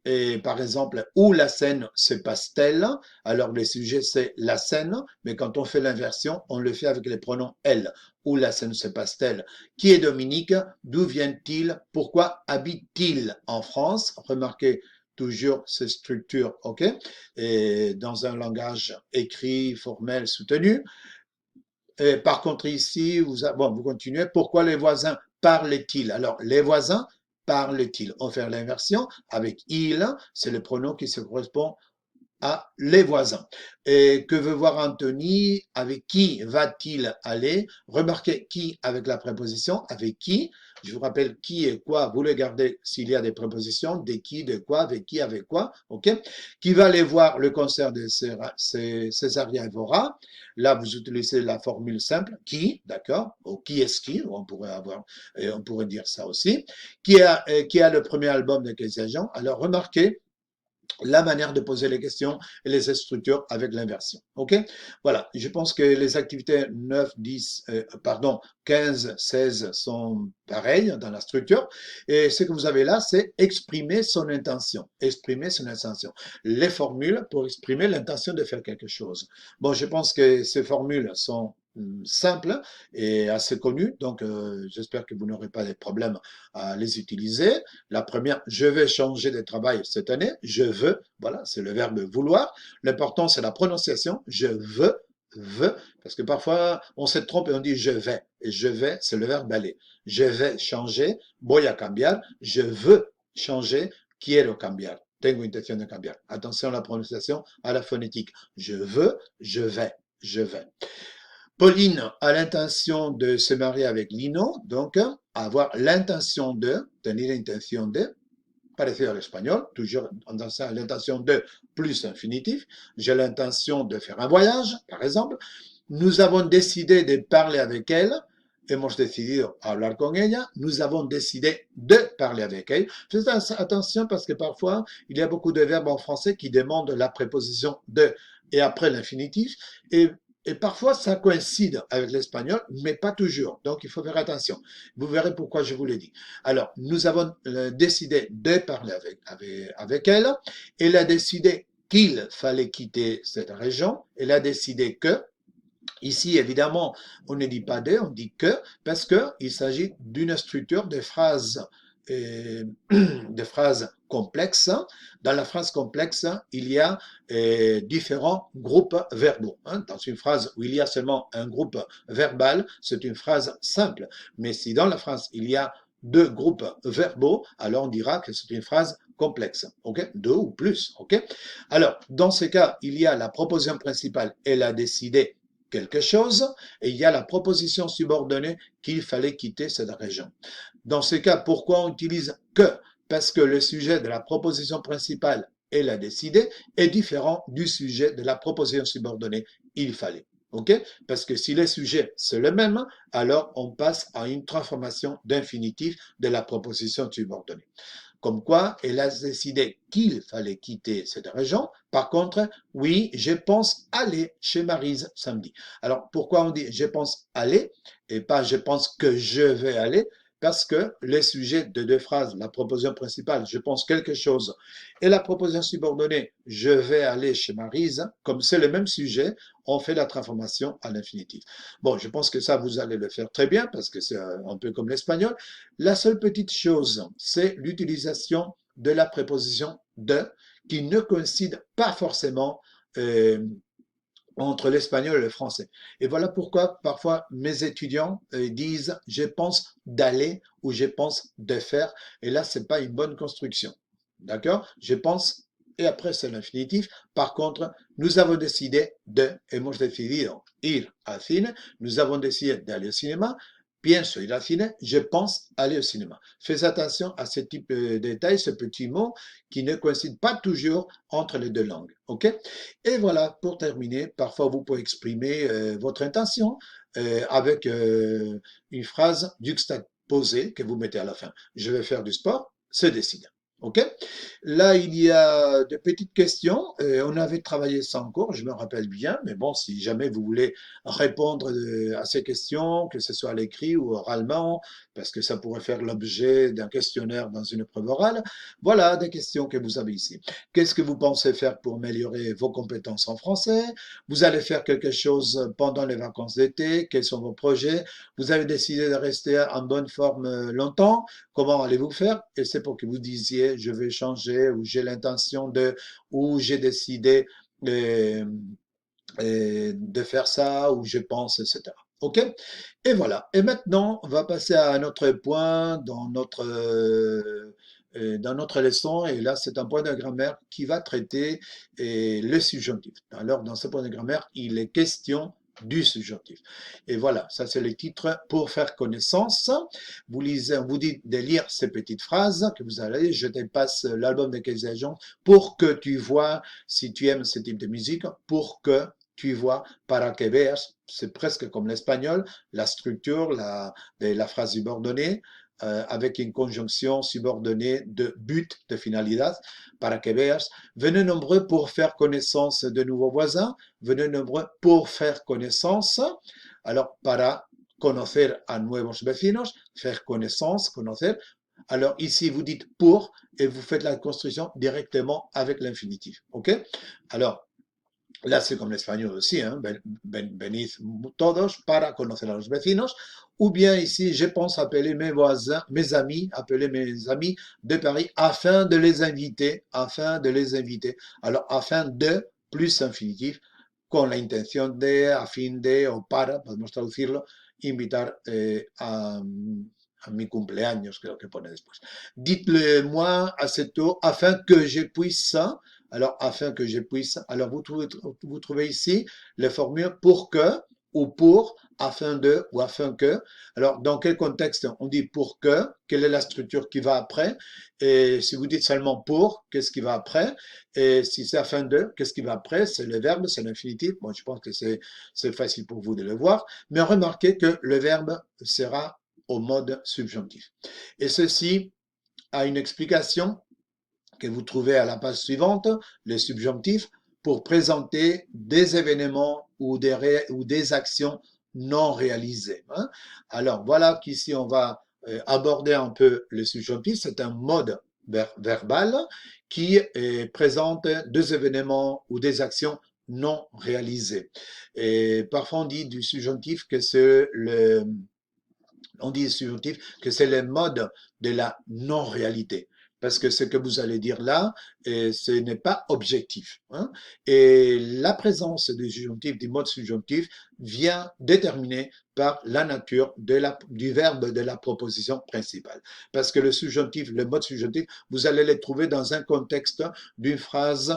Speaker 1: Et par exemple, où la scène se passe-t-elle? Alors le sujet c'est la scène, mais quand on fait l'inversion, on le fait avec les pronoms elle. Où la scène se passe-t-elle? Qui est Dominique? D'où vient-il? Pourquoi habite-t-il en France? Remarquez toujours ces structures, ok? Et dans un langage écrit, formel, soutenu. Et par contre ici, vous continuez. Pourquoi les voisins parlent-ils? Alors les voisins parle-t-il? On fait l'inversion avec il, c'est le pronom qui se correspond à les voisins. Et que veut voir Anthony? Avec qui va-t-il aller? Remarquez qui avec la préposition, avec qui. Je vous rappelle qui et quoi, vous le gardez s'il y a des prépositions, des qui, de quoi, avec quoi, ok? Qui va aller voir le concert de Césaria Evora? Là, vous utilisez la formule simple, qui, d'accord? Ou qui est-ce qui? On pourrait dire ça aussi. Qui a le premier album de Casey Jean? Alors, remarquez, la manière de poser les questions et les structures avec l'inversion. OK? Voilà. Je pense que les activités 9, 10, pardon, 15, 16 sont pareilles dans la structure. Et ce que vous avez là, c'est exprimer son intention. Exprimer son intention. Les formules pour exprimer l'intention de faire quelque chose. Bon, je pense que ces formules sont simples et assez connues. Donc, j'espère que vous n'aurez pas de problèmes à les utiliser. La première, je vais changer de travail cette année. Je veux, voilà, c'est le verbe vouloir. L'important, c'est la prononciation. Je veux, parce que parfois, on se trompe et on dit je vais. Et je vais, c'est le verbe aller. Je vais changer. Voy a cambiar. Je veux changer. Quiero cambiar. Tengo intención de cambiar. Attention à la prononciation, à la phonétique. Je veux, je vais, je vais. Pauline a l'intention de se marier avec Lino, donc avoir l'intention de, tener l'intention de, parecido à l'espagnol, toujours dans l'intention de plus infinitif. J'ai l'intention de faire un voyage, par exemple. Nous avons décidé de parler avec elle. Hemos decidido hablar con ella. Nous avons décidé de parler avec elle. Faites attention parce que parfois, il y a beaucoup de verbes en français qui demandent la préposition de et après l'infinitif. Et parfois, ça coïncide avec l'espagnol, mais pas toujours. Donc, il faut faire attention. Vous verrez pourquoi je vous l'ai dit. Alors, nous avons décidé de parler avec elle. Elle a décidé qu'il fallait quitter cette région. Elle a décidé que. Ici, évidemment, on ne dit pas de, on dit que, parce qu'il s'agit d'une structure de phrases, de phrases complexes. Dans la phrase complexe, il y a différents groupes verbaux. Dans une phrase où il y a seulement un groupe verbal, c'est une phrase simple. Mais si dans la phrase, il y a deux groupes verbaux, alors on dira que c'est une phrase complexe, ok? Deux ou plus, ok? Alors, dans ce cas, il y a la proposition principale, elle a décidé quelque chose, et il y a la proposition subordonnée qu'il fallait quitter cette région. Dans ce cas, pourquoi on utilise que? Parce que le sujet de la proposition principale, elle a décidé, est différent du sujet de la proposition subordonnée, il fallait. OK? Parce que si le sujet c'est le même, alors on passe à une transformation d'infinitif de la proposition subordonnée. Comme quoi, elle a décidé qu'il fallait quitter cette région. Par contre, oui, je pense aller chez Maryse samedi. Alors, pourquoi on dit je pense aller et pas je pense que je vais aller? Parce que les sujets de deux phrases, la proposition principale, je pense quelque chose, et la proposition subordonnée, je vais aller chez Maryse, comme c'est le même sujet, on fait la transformation à l'infinitif. Bon, je pense que ça, vous allez le faire très bien parce que c'est un peu comme l'espagnol. La seule petite chose, c'est l'utilisation de la préposition de qui ne coïncide pas forcément entre l'espagnol et le français. Et voilà pourquoi parfois mes étudiants disent je pense d'aller ou je pense de faire. Et là, c'est pas une bonne construction. D'accord? Je pense et après c'est l'infinitif. Par contre, nous avons décidé de, hemos decidido ir al cine, nous avons décidé d'aller au cinéma, pienso ir al cine, je pense aller au cinéma. Fais attention à ce type de détails, ce petit mot qui ne coïncide pas toujours entre les deux langues. OK? Et voilà, pour terminer, parfois vous pouvez exprimer votre intention avec une phrase juxtaposée que vous mettez à la fin. Je vais faire du sport, c'est décidé. OK? Là, il y a de petites questions. On avait travaillé ça en cours, je me rappelle bien, mais bon, si jamais vous voulez répondre à ces questions, que ce soit à l'écrit ou oralement, parce que ça pourrait faire l'objet d'un questionnaire dans une preuve orale, voilà des questions que vous avez ici. Qu'est-ce que vous pensez faire pour améliorer vos compétences en français? Vous allez faire quelque chose pendant les vacances d'été? Quels sont vos projets? Vous avez décidé de rester en bonne forme longtemps? Comment allez-vous faire? Et c'est pour que vous disiez, je vais changer, ou j'ai l'intention de, ou j'ai décidé euh, de faire ça, ou je pense, etc. OK? Et voilà. Et maintenant, on va passer à un autre point dans notre leçon. Et là, c'est un point de grammaire qui va traiter le subjonctif. Alors, dans ce point de grammaire, il est question du subjonctif. Et voilà, ça c'est le titre pour faire connaissance. Vous lisez, on vous dit de lire ces petites phrases que vous allez. Je te passe l'album de Casey Agents pour que tu vois si tu aimes ce type de musique, pour que tu vois, para que veas, c'est presque comme l'espagnol, la structure de la phrase subordonnée, avec une conjonction subordonnée de but, de finalidad, para que veas. Venez nombreux pour faire connaissance de nouveaux voisins. Venez nombreux pour faire connaissance. Alors, para conocer a nuevos vecinos, faire connaissance, conocer. Alors ici, vous dites pour et vous faites la construction directement avec l'infinitif. OK? Alors, là, c'est comme l'espagnol aussi, hein? Venid todos para conocer a los vecinos. Ou bien ici, je pense appeler mes voisins, mes amis, appeler mes amis de Paris afin de les inviter, afin de les inviter. Alors, afin de plus infinitif, con la intención de, a fin de o para, podemos traducirlo, invitar a mi cumpleaños, creo que pone después. Dites-le moi à cette eau afin que je puisse, alors afin que je puisse, alors vous trouvez ici les formules pour que ou pour, afin de ou afin que. Alors dans quel contexte on dit pour que, quelle est la structure qui va après, et si vous dites seulement pour, qu'est-ce qui va après, et si c'est afin de, qu'est-ce qui va après, c'est le verbe, c'est l'infinitif. Bon, je pense que c'est facile pour vous de le voir, mais remarquez que le verbe sera au mode subjonctif. Et ceci a une explication que vous trouvez à la page suivante, le subjonctif, pour présenter des événements ou des actions non réalisées. Hein. Alors voilà qu'ici on va aborder un peu le subjonctif. C'est un mode verbal qui présente des événements ou des actions non réalisées. Et parfois on dit du subjonctif que c'est le mode de la non-réalité. Parce que ce que vous allez dire là, ce n'est pas objectif. Hein. Et la présence du subjonctif, du mode subjonctif, vient déterminer par la nature du verbe de la proposition principale. Parce que le subjonctif, le mode subjonctif, vous allez les trouver dans un contexte d'une phrase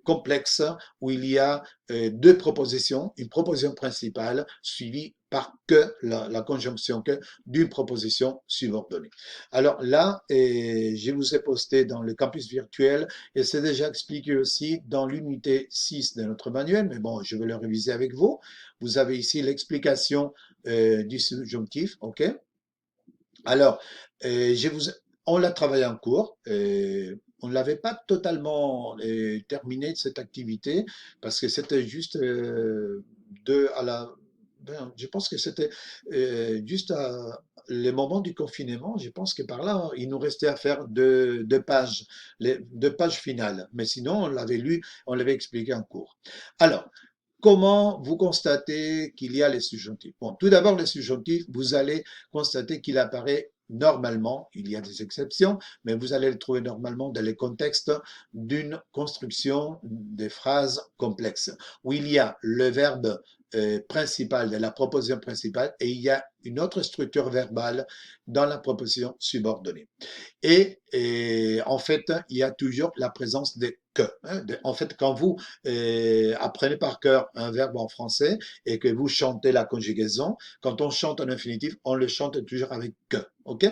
Speaker 1: complexe où il y a deux propositions, une proposition principale suivie par que, la conjonction que, d'une proposition subordonnée. Alors là, je vous ai posté dans le campus virtuel et c'est déjà expliqué aussi dans l'unité 6 de notre manuel, mais bon, je vais le réviser avec vous. Vous avez ici l'explication du subjonctif, ok? Alors, on l'a travaillé en cours. On ne l'avait pas totalement terminé cette activité parce que c'était juste je pense que c'était juste à les moments du confinement. Je pense que par là, il nous restait à faire deux pages, les deux pages finales. Mais sinon, on l'avait lu, on l'avait expliqué en cours. Alors, comment vous constatez qu'il y a les subjonctifs? Bon, tout d'abord, les subjonctifs, vous allez constater qu'il apparaît normalement, il y a des exceptions, mais vous allez le trouver normalement dans les contextes d'une construction des phrases complexes, où il y a le verbe principal de la proposition principale et il y a une autre structure verbale dans la proposition subordonnée. Et en fait, il y a toujours la présence des que. Hein. En fait, quand vous apprenez par cœur un verbe en français et que vous chantez la conjugaison, quand on chante en infinitif, on le chante toujours avec que. Ok?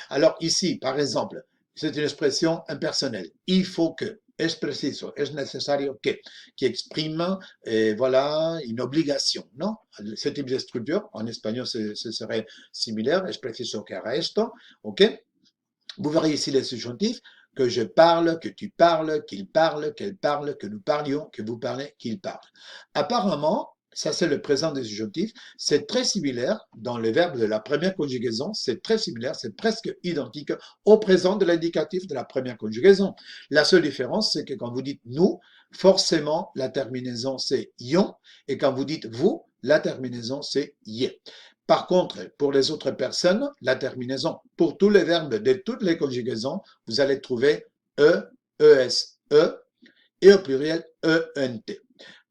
Speaker 1: Alors ici, par exemple, c'est une expression impersonnelle. Il faut que. Es preciso, es necesario que, qui exprime voilà, une obligation. Non? Ce type de structure, en espagnol, ce serait similaire. Es preciso que haga esto. Ok? Vous verrez ici les subjonctifs, que je parle, que tu parles, qu'il parle, qu'elle parle, que nous parlions, que vous parlez, qu'il parle. Apparemment, ça c'est le présent des subjonctifs, c'est très similaire dans le verbe de la première conjugaison, c'est très similaire, c'est presque identique au présent de l'indicatif de la première conjugaison. La seule différence, c'est que quand vous dites nous, forcément la terminaison c'est ion, et quand vous dites vous, la terminaison c'est yé. Par contre, pour les autres personnes, la terminaison, pour tous les verbes de toutes les conjugaisons, vous allez trouver e, es, et au pluriel ent.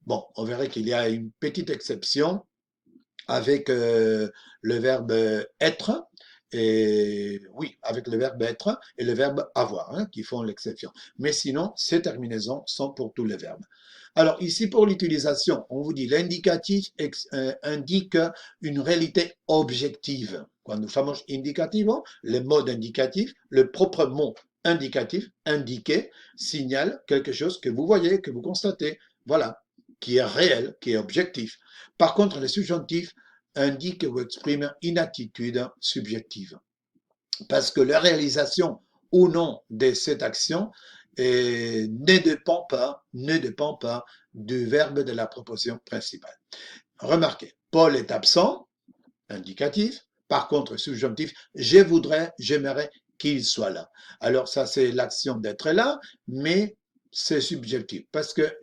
Speaker 1: Bon, on verrait qu'il y a une petite exception avec le verbe être, et oui, avec le verbe être et le verbe avoir, hein, qui font l'exception. Mais sinon, ces terminaisons sont pour tous les verbes. Alors ici, pour l'utilisation, on vous dit l'indicatif indique une réalité objective. Quand nous sommes indicatifs, le mode indicatif, le propre mot indicatif, indiqué, signale quelque chose que vous voyez, que vous constatez, voilà, qui est réel, qui est objectif. Par contre, les subjonctifs indiquent ou expriment une attitude subjective. parce que la réalisation ou non de cette action ne dépend pas du verbe de la proposition principale. Remarquez, Paul est absent, indicatif. Par contre, subjonctif, je voudrais, j'aimerais qu'il soit là. Alors ça, c'est l'action d'être là, mais c'est subjectif parce que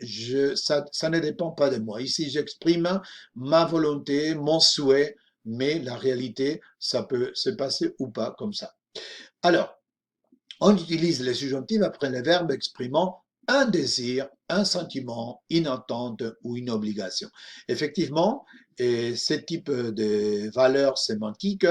Speaker 1: ça ne dépend pas de moi. Ici, j'exprime ma volonté, mon souhait, mais la réalité, ça peut se passer ou pas comme ça. Alors, on utilise les subjonctifs après les verbes exprimant un désir, un sentiment, une attente ou une obligation. Effectivement, et ce type de valeurs sémantiques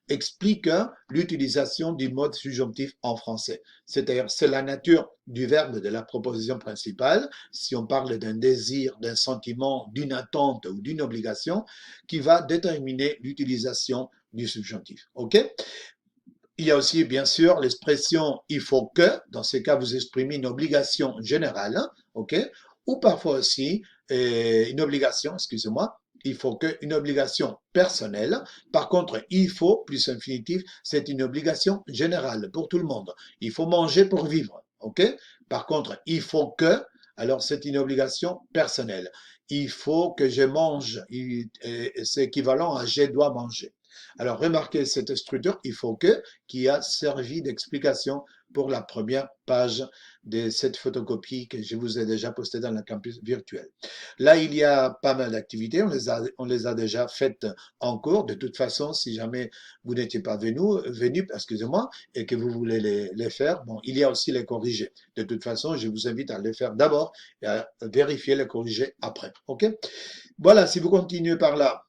Speaker 1: explique l'utilisation du mode subjonctif en français. C'est-à-dire, c'est la nature du verbe de la proposition principale, si on parle d'un désir, d'un sentiment, d'une attente ou d'une obligation, qui va déterminer l'utilisation du subjonctif. OK? Il y a aussi, bien sûr, l'expression il faut que, dans ces cas, vous exprimez une obligation générale, ok? Ou parfois aussi une obligation, excusez-moi, il faut que, une obligation personnelle. Par contre, il faut, plus infinitif, c'est une obligation générale pour tout le monde. Il faut manger pour vivre, ok? Par contre, il faut que, alors c'est une obligation personnelle. Il faut que je mange, c'est équivalent à je dois manger. Alors, remarquez cette structure, il faut que, qui a servi d'explication pour la première page de cette photocopie que je vous ai déjà postée dans le campus virtuel. Là, il y a pas mal d'activités, on les a déjà faites en cours. De toute façon, si jamais vous n'étiez pas venu, excusez-moi, et que vous voulez les faire, bon, il y a aussi les corriger. De toute façon, je vous invite à les faire d'abord et à vérifier les corriger après. OK? Voilà, si vous continuez par là,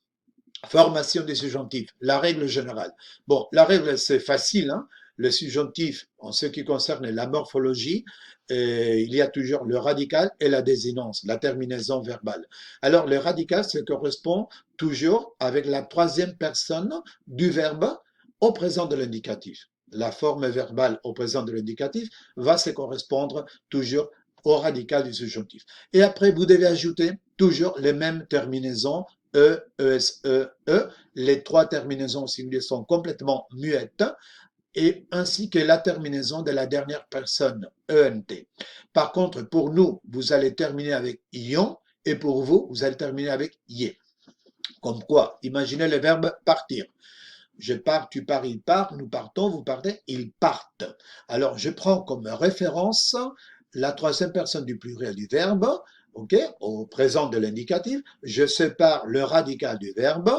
Speaker 1: formation des subjonctifs, la règle générale. Bon, la règle, c'est facile. Hein. Le subjonctif, en ce qui concerne la morphologie, il y a toujours le radical et la désinence, la terminaison verbale. Alors, le radical, ça correspond toujours avec la troisième personne du verbe au présent de l'indicatif. La forme verbale au présent de l'indicatif va se correspondre toujours au radical du subjonctif. Et après, vous devez ajouter toujours les mêmes terminaisons E, ES, E. Les trois terminaisons singulières sont complètement muettes et ainsi que la terminaison de la dernière personne, ENT. Par contre, pour nous, vous allez terminer avec ion et pour vous, vous allez terminer avec ie. Comme quoi, imaginez le verbe partir. Je pars, tu pars, il part, nous partons, vous partez, ils partent. Alors, je prends comme référence la troisième personne du pluriel du verbe, ok, au présent de l'indicatif. Je sépare le radical du verbe,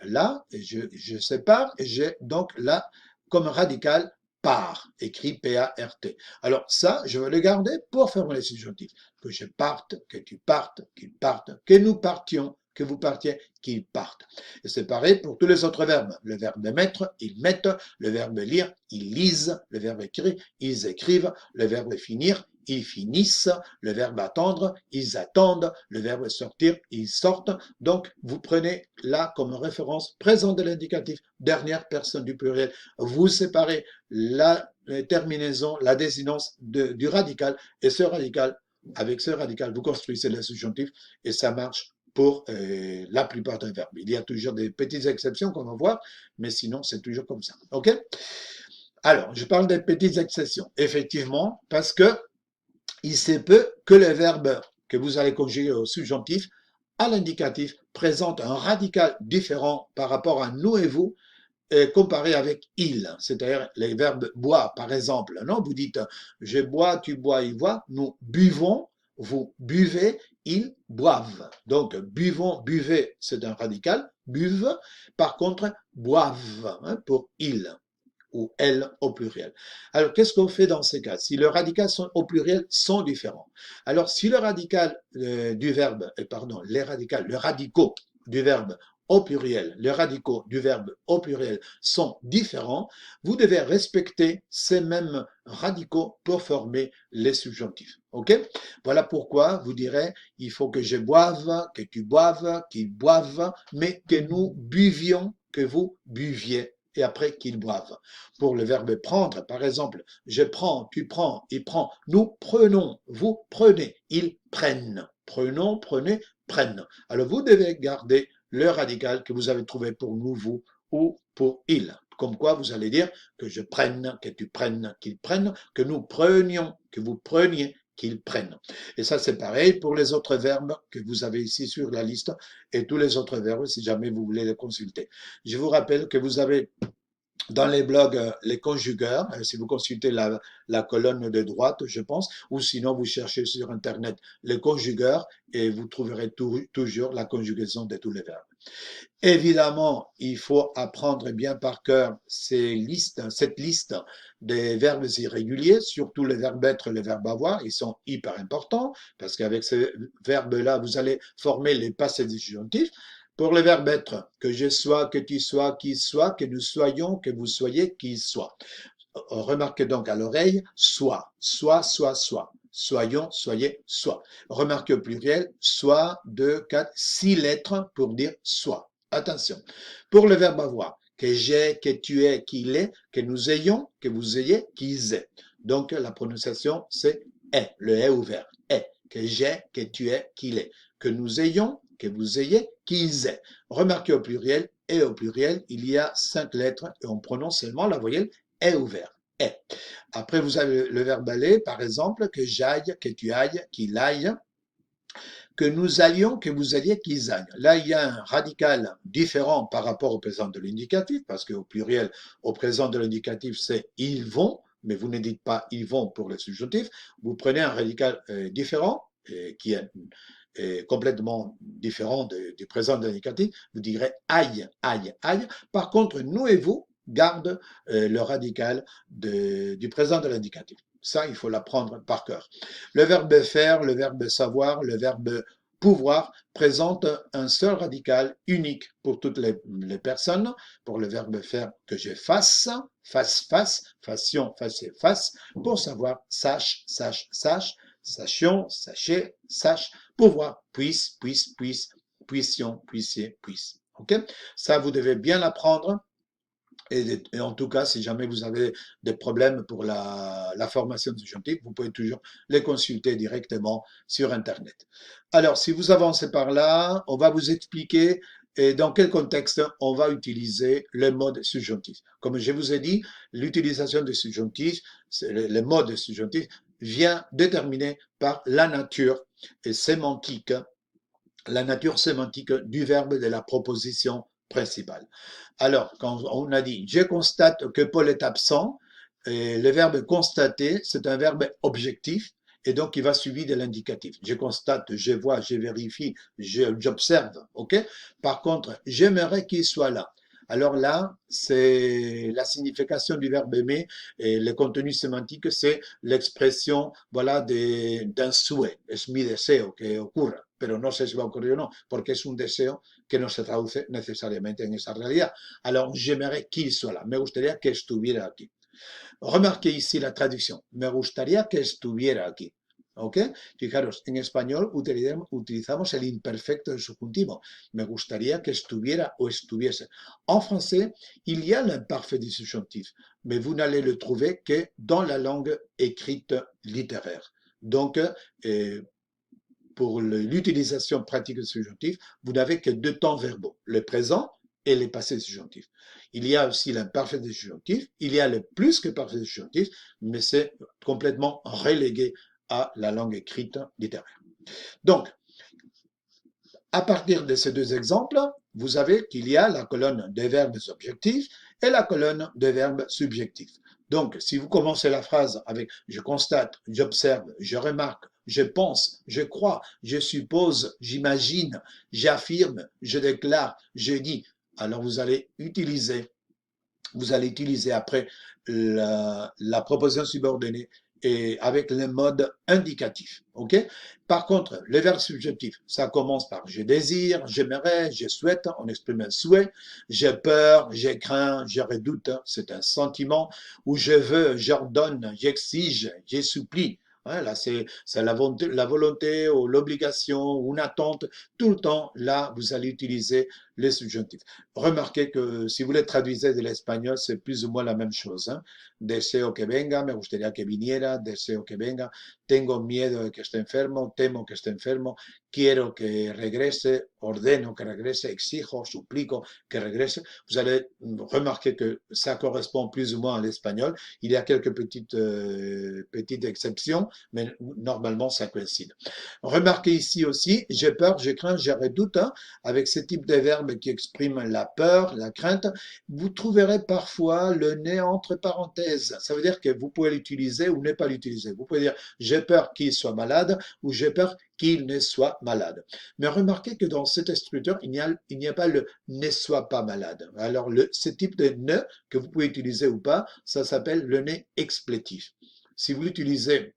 Speaker 1: là, et je sépare, et j'ai donc là comme radical part, écrit P-A-R-T. Alors ça, je vais le garder pour former les subjonctifs. Que je parte, que tu partes, qu'il parte, que nous partions, que vous partiez, qu'ils partent. Et c'est pareil pour tous les autres verbes. Le verbe mettre, ils mettent. Le verbe lire, ils lisent. Le verbe écrire, ils écrivent. Le verbe finir, ils finissent. Le verbe attendre, ils attendent. Le verbe sortir, ils sortent. Donc, vous prenez là comme référence présent de l'indicatif, dernière personne du pluriel. Vous séparez la terminaison, la désinence du radical et ce radical. Avec ce radical, vous construisez le subjonctif et ça marche pour la plupart des verbes. Il y a toujours des petites exceptions qu'on va voir, mais sinon, c'est toujours comme ça. OK? Alors, je parle des petites exceptions. Effectivement, parce que il se peut que les verbes que vous allez conjuguer au subjonctif à l'indicatif présentent un radical différent par rapport à nous et vous, comparé avec il, c'est-à-dire les verbes boire, par exemple. Non, vous dites je bois, tu bois, il boit. Nous buvons, vous buvez, ils boivent. Donc buvons, buvez, c'est un radical. Buvent, par contre, boivent hein, pour il ou elle au pluriel. Alors, qu'est-ce qu'on fait dans ces cas? Si le radical au pluriel sont différents. Alors, si le radical du verbe, pardon, le radicaux du verbe au pluriel, les radicaux du verbe au pluriel sont différents, vous devez respecter ces mêmes radicaux pour former les subjonctifs. OK? Voilà pourquoi vous direz, il faut que je boive, que tu boives, qu'ils boivent, mais que nous buvions, que vous buviez et après qu'ils boivent. Pour le verbe prendre, par exemple, je prends, tu prends, il prend, nous prenons, vous prenez, ils prennent. Prenons, prenez, prennent. Alors vous devez garder le radical que vous avez trouvé pour nous, vous ou pour il. Comme quoi, vous allez dire que je prenne, que tu prennes, qu'ils prennent, que nous prenions, que vous preniez, qu'ils prennent. Et ça, c'est pareil pour les autres verbes que vous avez ici sur la liste et tous les autres verbes si jamais vous voulez les consulter. Je vous rappelle que vous avez dans les blogs, les conjugueurs, si vous consultez la colonne de droite, je pense, ou sinon vous cherchez sur Internet les conjugueurs et vous trouverez toujours la conjugaison de tous les verbes. Évidemment, il faut apprendre bien par cœur cette liste des verbes irréguliers, surtout les verbes être et les verbes avoir. Ils sont hyper importants parce qu'avec ces verbes-là, vous allez former les passés disjonctifs. Pour le verbe être, que je sois, que tu sois, qu'il soit, que nous soyons, que vous soyez, qu'il soit. Remarquez donc à l'oreille, soit, soit, soit, soit. Soyons, soyez, soit. Remarquez au pluriel, soit, deux, quatre, 6 lettres pour dire soit. Attention. Pour le verbe avoir, que j'ai, que tu es, qu'il est, que nous ayons, que vous ayez, qu'ils aient. Donc la prononciation c'est est, le est ouvert. Est, que j'ai, que tu es, qu'il est. Que nous ayons, que vous ayez, qu'ils aient. Remarquez au pluriel, et au pluriel, il y a 5 lettres et on prononce seulement la voyelle est ouvert. Est. Après, vous avez le verbe aller, par exemple, que j'aille, que tu ailles, qu'il aille, que nous allions, que vous alliez, qu'ils aillent. Là, il y a un radical différent par rapport au présent de l'indicatif, parce qu'au pluriel, au présent de l'indicatif, c'est ils vont, mais vous ne dites pas ils vont pour le subjonctif. Vous prenez un radical différent, qui est complètement différent du présent de l'indicatif. Vous direz aille, aille, aille. Par contre, nous et vous gardent le radical du présent de l'indicatif. Ça, il faut l'apprendre par cœur. Le verbe faire, le verbe savoir, le verbe pouvoir présentent un seul radical unique pour toutes les personnes. Pour le verbe faire, que je fasse, fasse, fasse, fassions, fasse, fasse. Pour savoir, sache, sache, sache, sachions, sachez, sache. Pouvoir, puisse, puisse, puisse, puissions, puissiez, puisse. Ok? Ça, vous devez bien l'apprendre. Et en tout cas, si jamais vous avez des problèmes pour la formation du subjonctif, vous pouvez toujours les consulter directement sur Internet. Alors, si vous avancez par là, on va vous expliquer dans quel contexte on va utiliser le mode subjonctif. Comme je vous ai dit, l'utilisation du subjonctif, le mode subjonctif, vient déterminé par la nature sémantique du verbe de la proposition principale. Alors, quand on a dit « je constate que Paul est absent », le verbe « constater », c'est un verbe objectif et donc il va suivi de l'indicatif. Je constate, je vois, je vérifie, j'observe. Ok. Par contre, j'aimerais qu'il soit là. Alors là, c'est la signification du verbe aimer et le contenu sémantique, c'est l'expression voilà, d'un souhait. Es mi deseo que ocurra, pero no sé si va a ocurrir o no, porque es un deseo que no se traduce necesariamente en esa realidad. Alors, j'aimerais qu'il soit là. Me gustaría que estuviera aquí. Remarquez ici la traducción. Me gustaría que estuviera aquí. ¿Ok? Fijaros, en español utilizamos el imperfecto del subjuntivo. Me gustaría que estuviera o estuviese. En français, il y a l'imparfait du subjonctif, mais vous n'allez le trouver que dans la langue écrite littéraire. Donc, pour l'utilisation pratique du subjonctif, vous n'avez que 2 temps verbaux, le présent et les passés subjonctifs. Il y a aussi l'imparfait des subjonctifs, il y a le plus que parfait des subjonctifs, mais c'est complètement relégué à la langue écrite littéraire. Donc, à partir de ces 2 exemples, vous avez qu'il y a la colonne des verbes objectifs et la colonne des verbes subjectifs. Donc, si vous commencez la phrase avec « je constate, j'observe, je remarque, je pense, je crois, je suppose, j'imagine, j'affirme, je déclare, je dis », alors vous allez utiliser après la proposition subordonnée et avec le mode indicatif. Ok. Par contre, le verbe subjonctif, ça commence par je désire, j'aimerais, je souhaite, on exprime un souhait, j'ai peur, j'ai craint, je redoute, c'est un sentiment, ou je veux, j'ordonne, j'exige, je supplie. Là, c'est la volonté ou l'obligation ou une attente. Tout le temps, là, vous allez utiliser les subjonctifs. Remarquez que si vous les traduisez de l'espagnol, c'est plus ou moins la même chose, hein. Deseo que venga, me gustaría que viniera, deseo que venga, tengo miedo de que esté enfermo, temo que esté enfermo, quiero que regrese, ordeno que regrese, exijo, suplico que regrese. Vous allez remarquer que ça correspond plus ou moins à l'espagnol. Il y a quelques petites exceptions, mais normalement ça coïncide. Remarquez ici aussi, j'ai peur, je crains, je redoute, hein, avec ce type de verbe qui exprime la peur, la crainte, vous trouverez parfois le né entre parenthèses. Ça veut dire que vous pouvez l'utiliser ou ne pas l'utiliser. Vous pouvez dire j'ai peur qu'il soit malade ou j'ai peur qu'il ne soit malade. Mais remarquez que dans cette structure, il n'y a pas le ne soit pas malade. Alors, ce type de ne que vous pouvez utiliser ou pas, ça s'appelle le ne explétif. Si vous l'utilisez,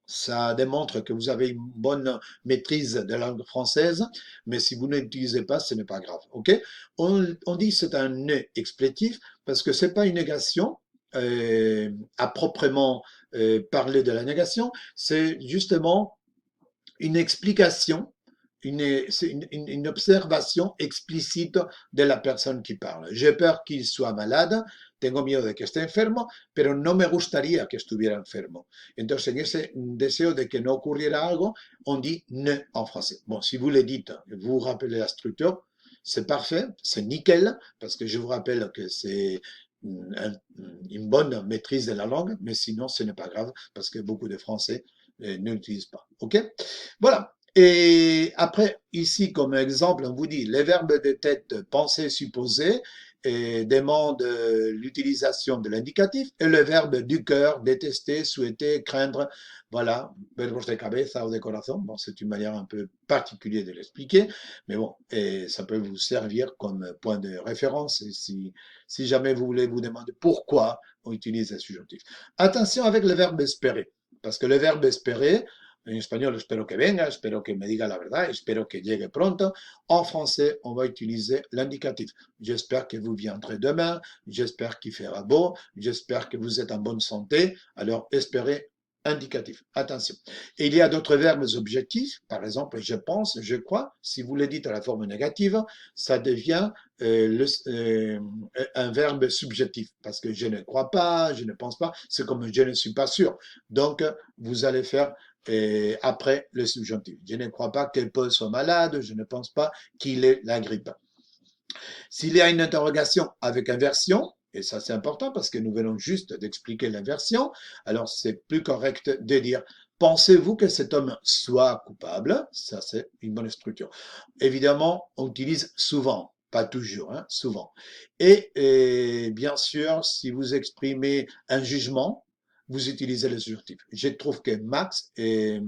Speaker 1: ça démontre que vous avez une bonne maîtrise de la langue française, mais si vous ne l'utilisez pas, ce n'est pas grave. Ok? On dit que c'est un ne explétif parce que c'est pas une négation à proprement parler de la négation, c'est justement une explication, une observation explicite de la personne qui parle. J'ai peur qu'il soit malade, tengo miedo de que esté enfermo, pero no me gustaría que estuviera enfermo. Entonces, en ese deseo de que no ocurriera algo, on dit ne en français. Bon, si vous le dites, vous vous rappelez la structure, c'est parfait, c'est nickel, parce que je vous rappelle que c'est une bonne maîtrise de la langue, mais sinon, ce n'est pas grave, parce que beaucoup de Français ne l'utilisent pas. OK? Voilà. Et après, ici, comme exemple, on vous dit les verbes de tête penser, supposer et demandent l'utilisation de l'indicatif et le verbe du cœur, détester, souhaiter, craindre. Voilà, verbos de cabeza ou de corazón. Bon, c'est une manière un peu particulière de l'expliquer, mais bon, et ça peut vous servir comme point de référence et si jamais vous voulez vous demander pourquoi on utilise les subjonctifs. Attention avec le verbe espérer, parce que le verbe espérer, en espagnol, espero que venga, espero que me diga la verdad, espero que llegue pronto. En français, on va utiliser l'indicatif. J'espère que vous viendrez demain, j'espère qu'il fera beau, j'espère que vous êtes en bonne santé. Alors, espérer, indicatif. Attention. Et il y a d'autres verbes objectifs, par exemple, je pense, je crois. Si vous le dites à la forme négative, ça devient un verbe subjectif, parce que je ne crois pas, je ne pense pas, c'est comme je ne suis pas sûr. Donc, vous allez faire et après le subjonctif. Je ne crois pas que Paul soit malade, je ne pense pas qu'il ait la grippe. S'il y a une interrogation avec inversion, et ça c'est important parce que nous venons juste d'expliquer l'inversion, alors c'est plus correct de dire pensez-vous que cet homme soit coupable? Ça c'est une bonne structure. Évidemment, on utilise souvent, pas toujours, hein, souvent. Et bien sûr, si vous exprimez un jugement, vous utilisez le subjonctif. Je trouve que Max est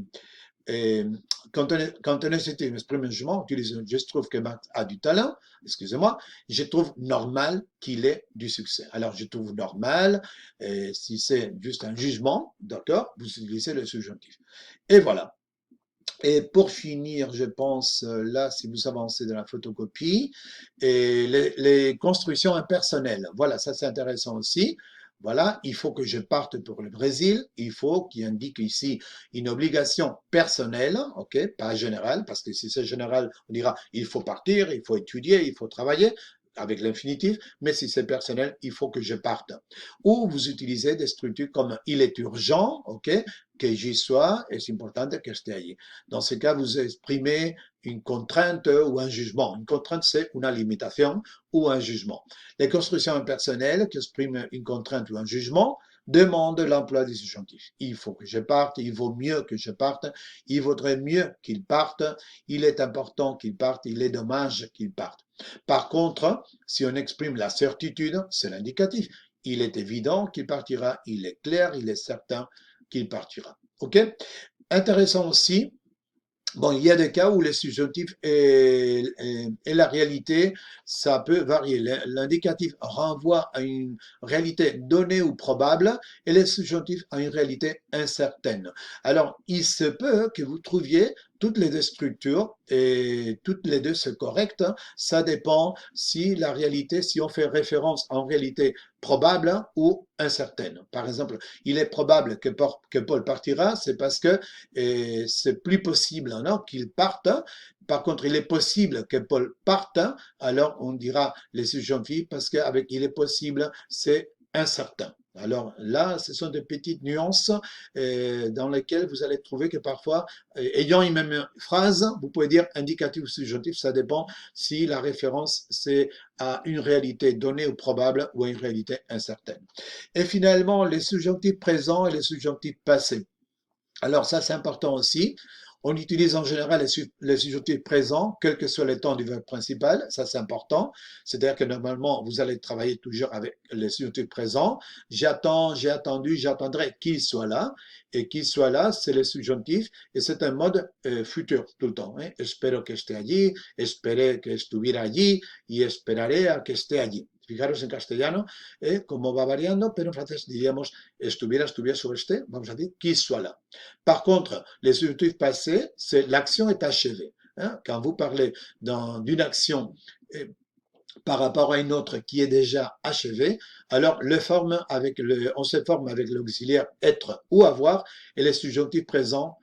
Speaker 1: quand on essaie d'exprimer un jugement, on utilise je trouve que Max a du talent, excusez-moi, je trouve normal qu'il ait du succès. Alors, je trouve normal, et si c'est juste un jugement, d'accord, vous utilisez le subjonctif. Et voilà. Et pour finir, je pense, là, si vous avancez dans la photocopie, et les constructions impersonnelles. Voilà, ça c'est intéressant aussi. Voilà, il faut que je parte pour le Brésil. Il faut qu'il indique ici une obligation personnelle, ok, pas générale, parce que si c'est général, on dira il faut partir, il faut étudier, il faut travailler avec l'infinitif, mais si c'est personnel, il faut que je parte. Ou vous utilisez des structures comme il est urgent, ok, que j'y sois, et c'est important que je esté allí. Dans ce cas, vous exprimez une contrainte ou un jugement. Une contrainte, c'est une limitation ou un jugement. Les constructions impersonnelles qui expriment une contrainte ou un jugement demandent l'emploi du subjonctif. Il faut que je parte, il vaut mieux que je parte, il vaudrait mieux qu'il parte, il est important qu'il parte, il est dommage qu'il parte. Par contre, si on exprime la certitude, c'est l'indicatif. Il est évident qu'il partira, il est clair, il est certain qu'il partira. OK? Intéressant aussi, bon, il y a des cas où les subjonctifs et la réalité, ça peut varier. L'indicatif renvoie à une réalité donnée ou probable et les subjonctifs à une réalité incertaine. Alors, il se peut que vous trouviez toutes les deux structures et toutes les deux c'est correct. Ça dépend si la réalité, si on fait référence en réalité probable ou incertaine. Par exemple, il est probable que Paul partira, c'est parce que c'est plus possible qu'il parte Par contre, il est possible que Paul parte, alors on dira les subjonctifs parce qu'avec il est possible, c'est incertain. Alors là, ce sont des petites nuances dans lesquelles vous allez trouver que parfois, ayant une même phrase, vous pouvez dire indicatif ou subjonctif, ça dépend si la référence c'est à une réalité donnée ou probable ou à une réalité incertaine. Et finalement, les subjonctifs présents et les subjonctifs passés. Alors ça, c'est important aussi. On utilise en général les subjonctifs présents, quel que soit le temps du verbe principal. Ça, c'est important. C'est-à-dire que normalement, vous allez travailler toujours avec les subjonctifs présents. J'attends, j'ai attendu, j'attendrai qu'il soit là. Et qu'il soit là, c'est le subjonctif. Et c'est un mode futur tout le temps. Espero que esté allí, esperé que estuviera allí y esperaré a que esté allí. Fijaros en castellano cómo va variando, pero en francés diríamos estuviera, estuviese o esté, vamos a decir qu'il soit là. Par contre, les subjonctifs passés, c'est l'action est achevée. Quand vous parlez d'une action par rapport à une autre qui est déjà achevée, alors on se forme avec l'auxiliaire être ou avoir et les subjonctifs présents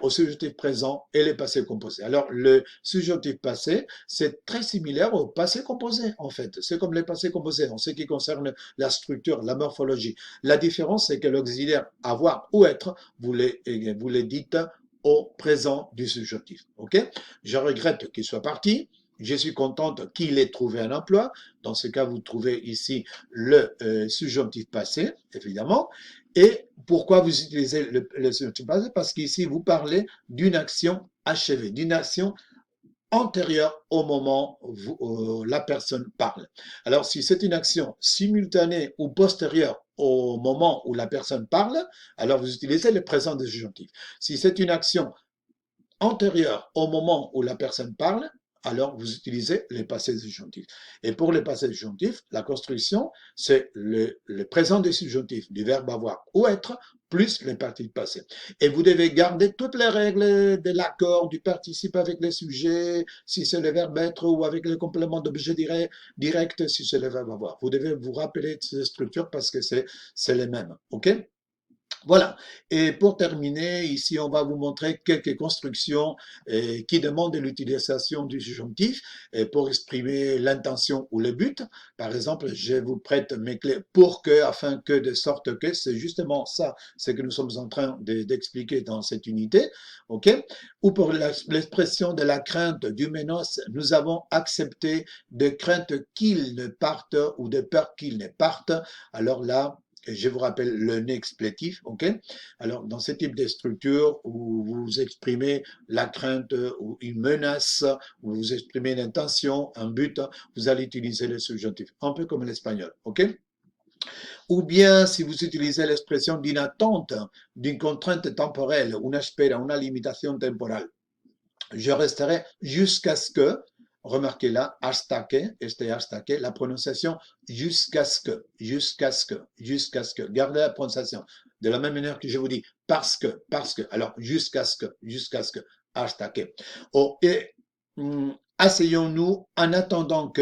Speaker 1: au subjonctif présent et les passés composés. Alors, le subjonctif passé, c'est très similaire au passé composé, en fait. C'est comme les passés composés en ce qui concerne la structure, la morphologie. La différence, c'est que l'auxiliaire avoir ou être, vous les dites au présent du subjonctif. OK? Je regrette qu'il soit parti. Je suis contente qu'il ait trouvé un emploi. Dans ce cas, vous trouvez ici le subjonctif passé, évidemment. Et pourquoi vous utilisez le subjonctif passé? Parce qu'ici, vous parlez d'une action achevée, d'une action antérieure au moment où la personne parle. Alors, si c'est une action simultanée ou postérieure au moment où la personne parle, alors vous utilisez le présent du subjonctif. Si c'est une action antérieure au moment où la personne parle, alors vous utilisez les passés subjonctifs. Et pour les passés subjonctifs, la construction, c'est le présent des subjonctifs du verbe avoir ou être, plus les participes passés. Et vous devez garder toutes les règles de l'accord, du participe avec les sujets, si c'est le verbe être, ou avec le complément d'objet direct, si c'est le verbe avoir. Vous devez vous rappeler de ces structures parce que c'est les mêmes. OK? Voilà. Et pour terminer, ici, on va vous montrer quelques constructions qui demandent l'utilisation du subjonctif pour exprimer l'intention ou le but. Par exemple, je vous prête mes clés pour que, afin que, de sorte que. C'est justement ça, ce que nous sommes en train d'expliquer dans cette unité. OK? Ou pour l'expression de la crainte du ménos, nous avons accepté de crainte qu'il ne parte ou de peur qu'il ne parte. Alors là, je vous rappelle le né explétif, ok? Alors, dans ce type de structure où vous exprimez la crainte ou une menace, où vous exprimez une intention, un but, vous allez utiliser le subjonctif, un peu comme l'espagnol, ok? Ou bien, si vous utilisez l'expression d'une attente, d'une contrainte temporelle, una espera, una limitación temporal, je resterai jusqu'à ce que, remarquez là, hasta que, la prononciation jusqu'à ce que, jusqu'à ce que, jusqu'à ce que. Gardez la prononciation. De la même manière que je vous dis parce que. Alors, jusqu'à ce que, hasta que. Oh, et asseyons-nous en attendant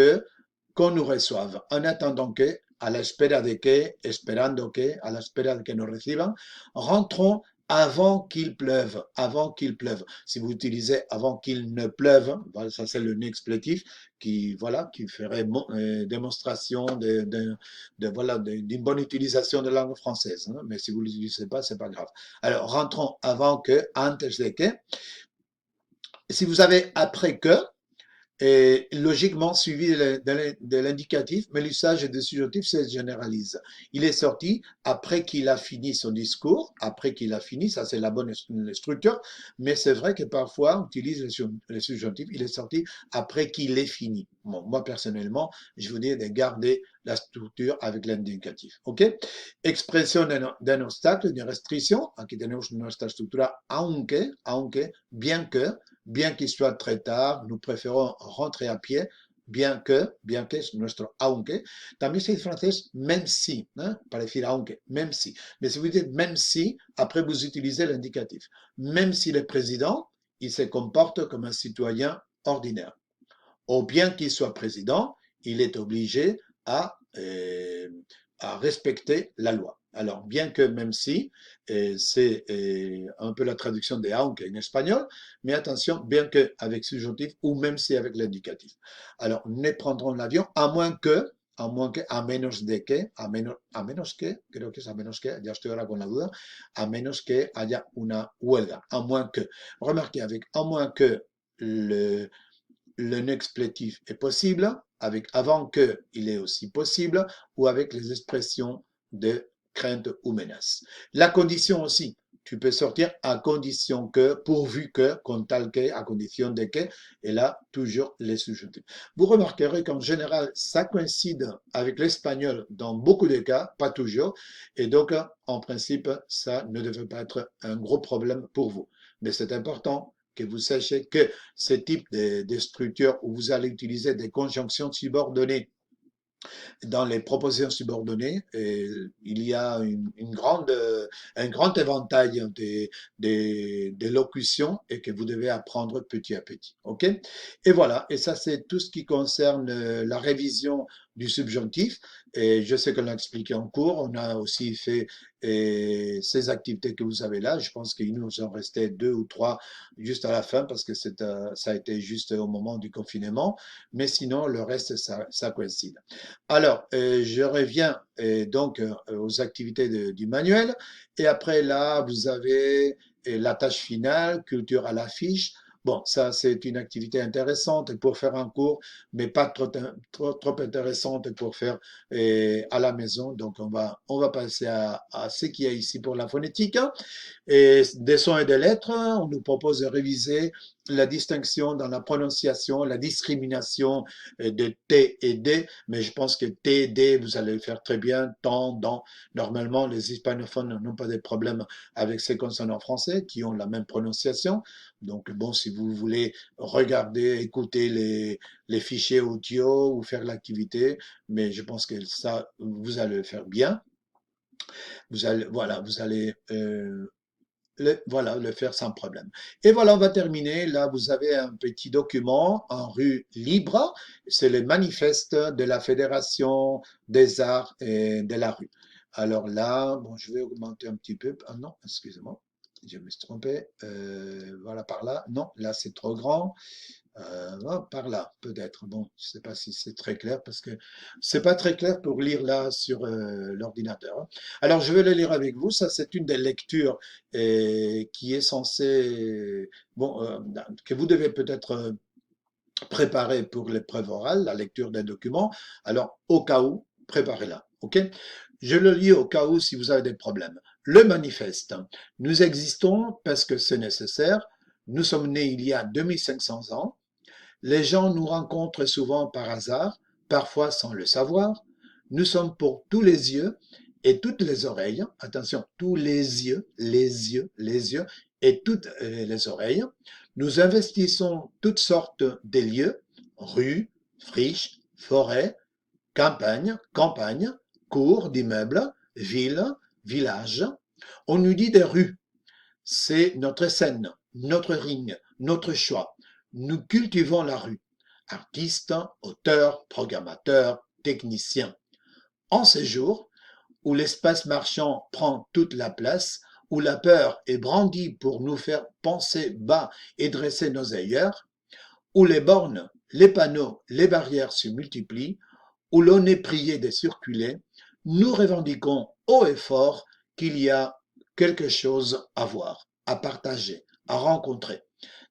Speaker 1: qu'on nous reçoive, en attendant que, a la espera de que, esperando que, a la espera de que nous reciban, rentrons avant qu'il pleuve, avant qu'il pleuve. Si vous utilisez avant qu'il ne pleuve, ça c'est le né explétif qui, voilà, qui ferait démonstration d'une bonne utilisation de la langue française. Hein, mais si vous ne l'utilisez pas, c'est pas grave. Alors, rentrons avant que, antes de que. Si vous avez après que, et logiquement suivi de l'indicatif, mais l'usage des subjonctifs se généralise. Il est sorti après qu'il a fini son discours, après qu'il a fini, ça c'est la bonne structure, mais c'est vrai que parfois on utilise les subjonctifs, il est sorti après qu'il ait fini. Bon, moi personnellement, je vous dis de garder la structure avec l'indicatif. ¿Ok? Expresión d'un obstacle, d'une restriction. Aquí tenemos nuestra estructura aunque, bien qu'il soit très tard, nous préférons rentrer à pied, bien que es nuestro aunque. También se dice francés même si, hein, para decir aunque, même si. Mais si vous dites même si, après vous utilisez l'indicatif. Même si le président, il se comporte comme un citoyen ordinaire. Ou bien qu'il soit président, il est obligé à respecter la loi. Alors, bien que même si c'est un peu la traduction de aunque en espagnol, mais attention, bien que avec subjonctif ou même si avec l'indicatif. Alors, ne prendront l'avion à moins que, a menos de que, a menos que, creo que es a menos que, ya estoy ahora con la duda, a menos que haya una huelga, à moins que. Remarquez, avec à moins que le, le explétif est possible, avec avant que il est aussi possible, ou avec les expressions de crainte ou menace. La condition aussi, tu peux sortir à condition que, pourvu que, con tal que, à condition de que, et là, toujours les subjonctifs. Vous remarquerez qu'en général, ça coïncide avec l'espagnol dans beaucoup de cas, pas toujours, et donc, en principe, ça ne devrait pas être un gros problème pour vous. Mais c'est important que vous sachiez que ce type de structure où vous allez utiliser des conjonctions subordonnées dans les propositions subordonnées, il y a un grand éventail de locutions et que vous devez apprendre petit à petit. OK? Et voilà, et ça c'est tout ce qui concerne la révision du subjonctif. Et je sais qu'on l'a expliqué en cours, on a aussi fait ces activités que vous avez là. Je pense qu'il nous en restait deux ou trois juste à la fin parce que ça a été juste au moment du confinement. Mais sinon, le reste, ça coïncide. Alors, je reviens donc aux activités du manuel. Et après, là, vous avez la tâche finale, culture à l'affiche. Bon, ça, c'est une activité intéressante pour faire un cours, mais pas trop intéressante pour faire à la maison. Donc, on va passer à ce qu'il y a ici pour la phonétique. Et des sons et des lettres, on nous propose de réviser la distinction dans la prononciation, la discrimination de T et D, mais je pense que T et D, vous allez le faire très bien, tant, dans. Normalement, les hispanophones n'ont pas de problème avec ces consonnes français qui ont la même prononciation. Donc, bon, si vous voulez regarder, écouter les fichiers audio ou faire l'activité, mais je pense que ça, vous allez le faire bien. Vous allez, voilà, vous allez voilà, le faire sans problème. Et voilà, on va terminer. Là, vous avez un petit document en rue libre. C'est le manifeste de la Fédération des arts et de la rue. Alors là, bon, je vais augmenter un petit peu. Ah non, excusez-moi, je me suis trompé. Voilà par là. Non, là, c'est trop grand. Par là, peut-être. Bon, je ne sais pas si c'est très clair parce que c'est pas très clair pour lire là sur l'ordinateur, hein. Alors, je vais le lire avec vous. Ça, c'est une des lectures qui est censée, bon, que vous devez peut-être préparer pour l'épreuve orale, la lecture des documents. Alors, au cas où, préparez-la. OK? Je le lis au cas où si vous avez des problèmes. Le manifeste. Nous existons parce que c'est nécessaire. Nous sommes nés il y a 2500 ans. Les gens nous rencontrent souvent par hasard, parfois sans le savoir. Nous sommes pour tous les yeux et toutes les oreilles. Attention, tous les yeux et toutes les oreilles. Nous investissons toutes sortes de lieux, rues, friches, forêts, campagnes, cours d'immeubles, villes, villages. On nous dit des rues, c'est notre scène, notre ring, notre choix. Nous cultivons la rue. Artistes, auteurs, programmateurs, techniciens. En ces jours où l'espace marchand prend toute la place, où la peur est brandie pour nous faire penser bas et dresser nos ailleurs, où les bornes, les panneaux, les barrières se multiplient, où l'on est prié de circuler, nous revendiquons haut et fort qu'il y a quelque chose à voir, à partager, à rencontrer.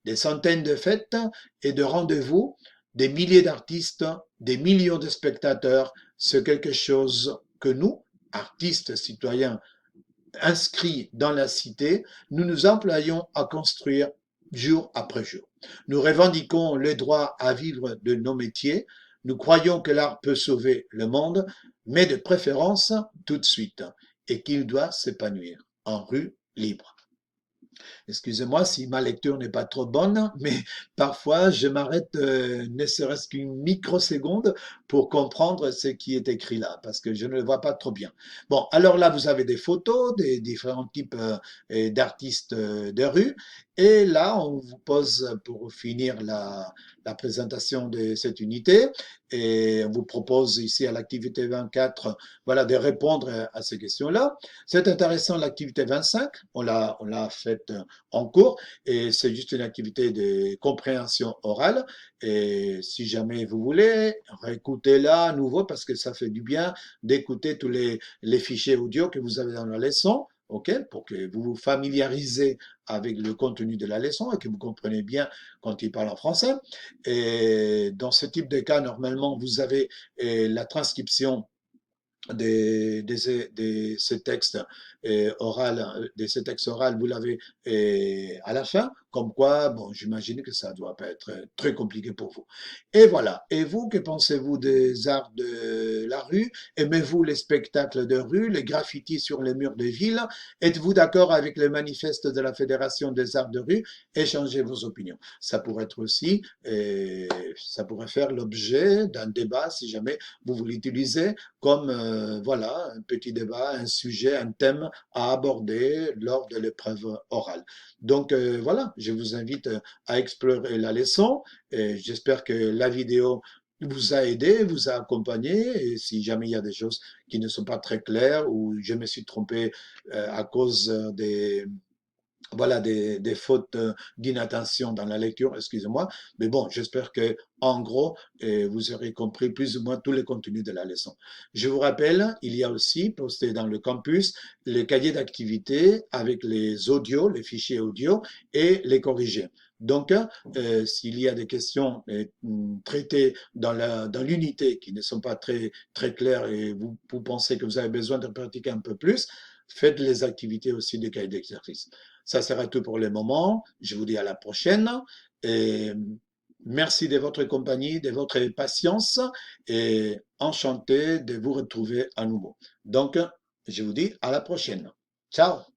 Speaker 1: Des centaines de fêtes et de rendez-vous, des milliers d'artistes, des millions de spectateurs, c'est quelque chose que nous, artistes citoyens inscrits dans la cité, nous nous employons à construire jour après jour. Nous revendiquons le droit à vivre de nos métiers. Nous croyons que l'art peut sauver le monde, mais de préférence tout de suite, et qu'il doit s'épanouir en rue libre. Excusez-moi si ma lecture n'est pas trop bonne, mais parfois je m'arrête ne serait-ce qu'une microseconde pour comprendre ce qui est écrit là, parce que je ne le vois pas trop bien. Bon, alors là, vous avez des photos des différents types d'artistes de rue, Et là, on vous pose pour finir la présentation de cette unité et on vous propose ici à l'activité 24, voilà, de répondre à ces questions-là. C'est intéressant l'activité 25, on l'a faite en cours et c'est juste une activité de compréhension orale. Et si jamais vous voulez, réécoutez-la à nouveau parce que ça fait du bien d'écouter tous les fichiers audio que vous avez dans la leçon. OK, pour que vous vous familiarisez avec le contenu de la leçon et que vous comprenez bien quand il parle en français. Et dans ce type de cas, normalement, vous avez la transcription de ces textes de ces textes oraux, vous l'avez à la fin, comme quoi, bon, j'imagine que ça doit pas être très compliqué pour vous. Et voilà. Et vous, que pensez-vous des arts de la rue? Aimez-vous les spectacles de rue, les graffitis sur les murs des villes? Êtes-vous d'accord avec le manifeste de la Fédération des arts de rue? Échangez vos opinions. Ça pourrait être aussi, ça pourrait faire l'objet d'un débat si jamais vous voulez l'utiliser comme voilà, un petit débat, un sujet, un thème à aborder lors de l'épreuve orale. Donc voilà, je vous invite à explorer la leçon et j'espère que la vidéo vous a aidé, vous a accompagné et si jamais il y a des choses qui ne sont pas très claires ou je me suis trompé à cause des voilà des fautes d'inattention dans la lecture, excusez-moi. Mais bon, j'espère que en gros, vous aurez compris plus ou moins tous les contenus de la leçon. Je vous rappelle, il y a aussi posté dans le campus les cahiers d'activité avec les audios, les fichiers audio et les corrigés. Donc, s'il y a des questions traitées dans l'unité qui ne sont pas très claires et vous pensez que vous avez besoin de pratiquer un peu plus, faites les activités aussi des cahiers d'exercice. Ça sera tout pour le moment. Je vous dis à la prochaine. Et merci de votre compagnie, de votre patience et enchanté de vous retrouver à nouveau. Donc, je vous dis à la prochaine. Ciao!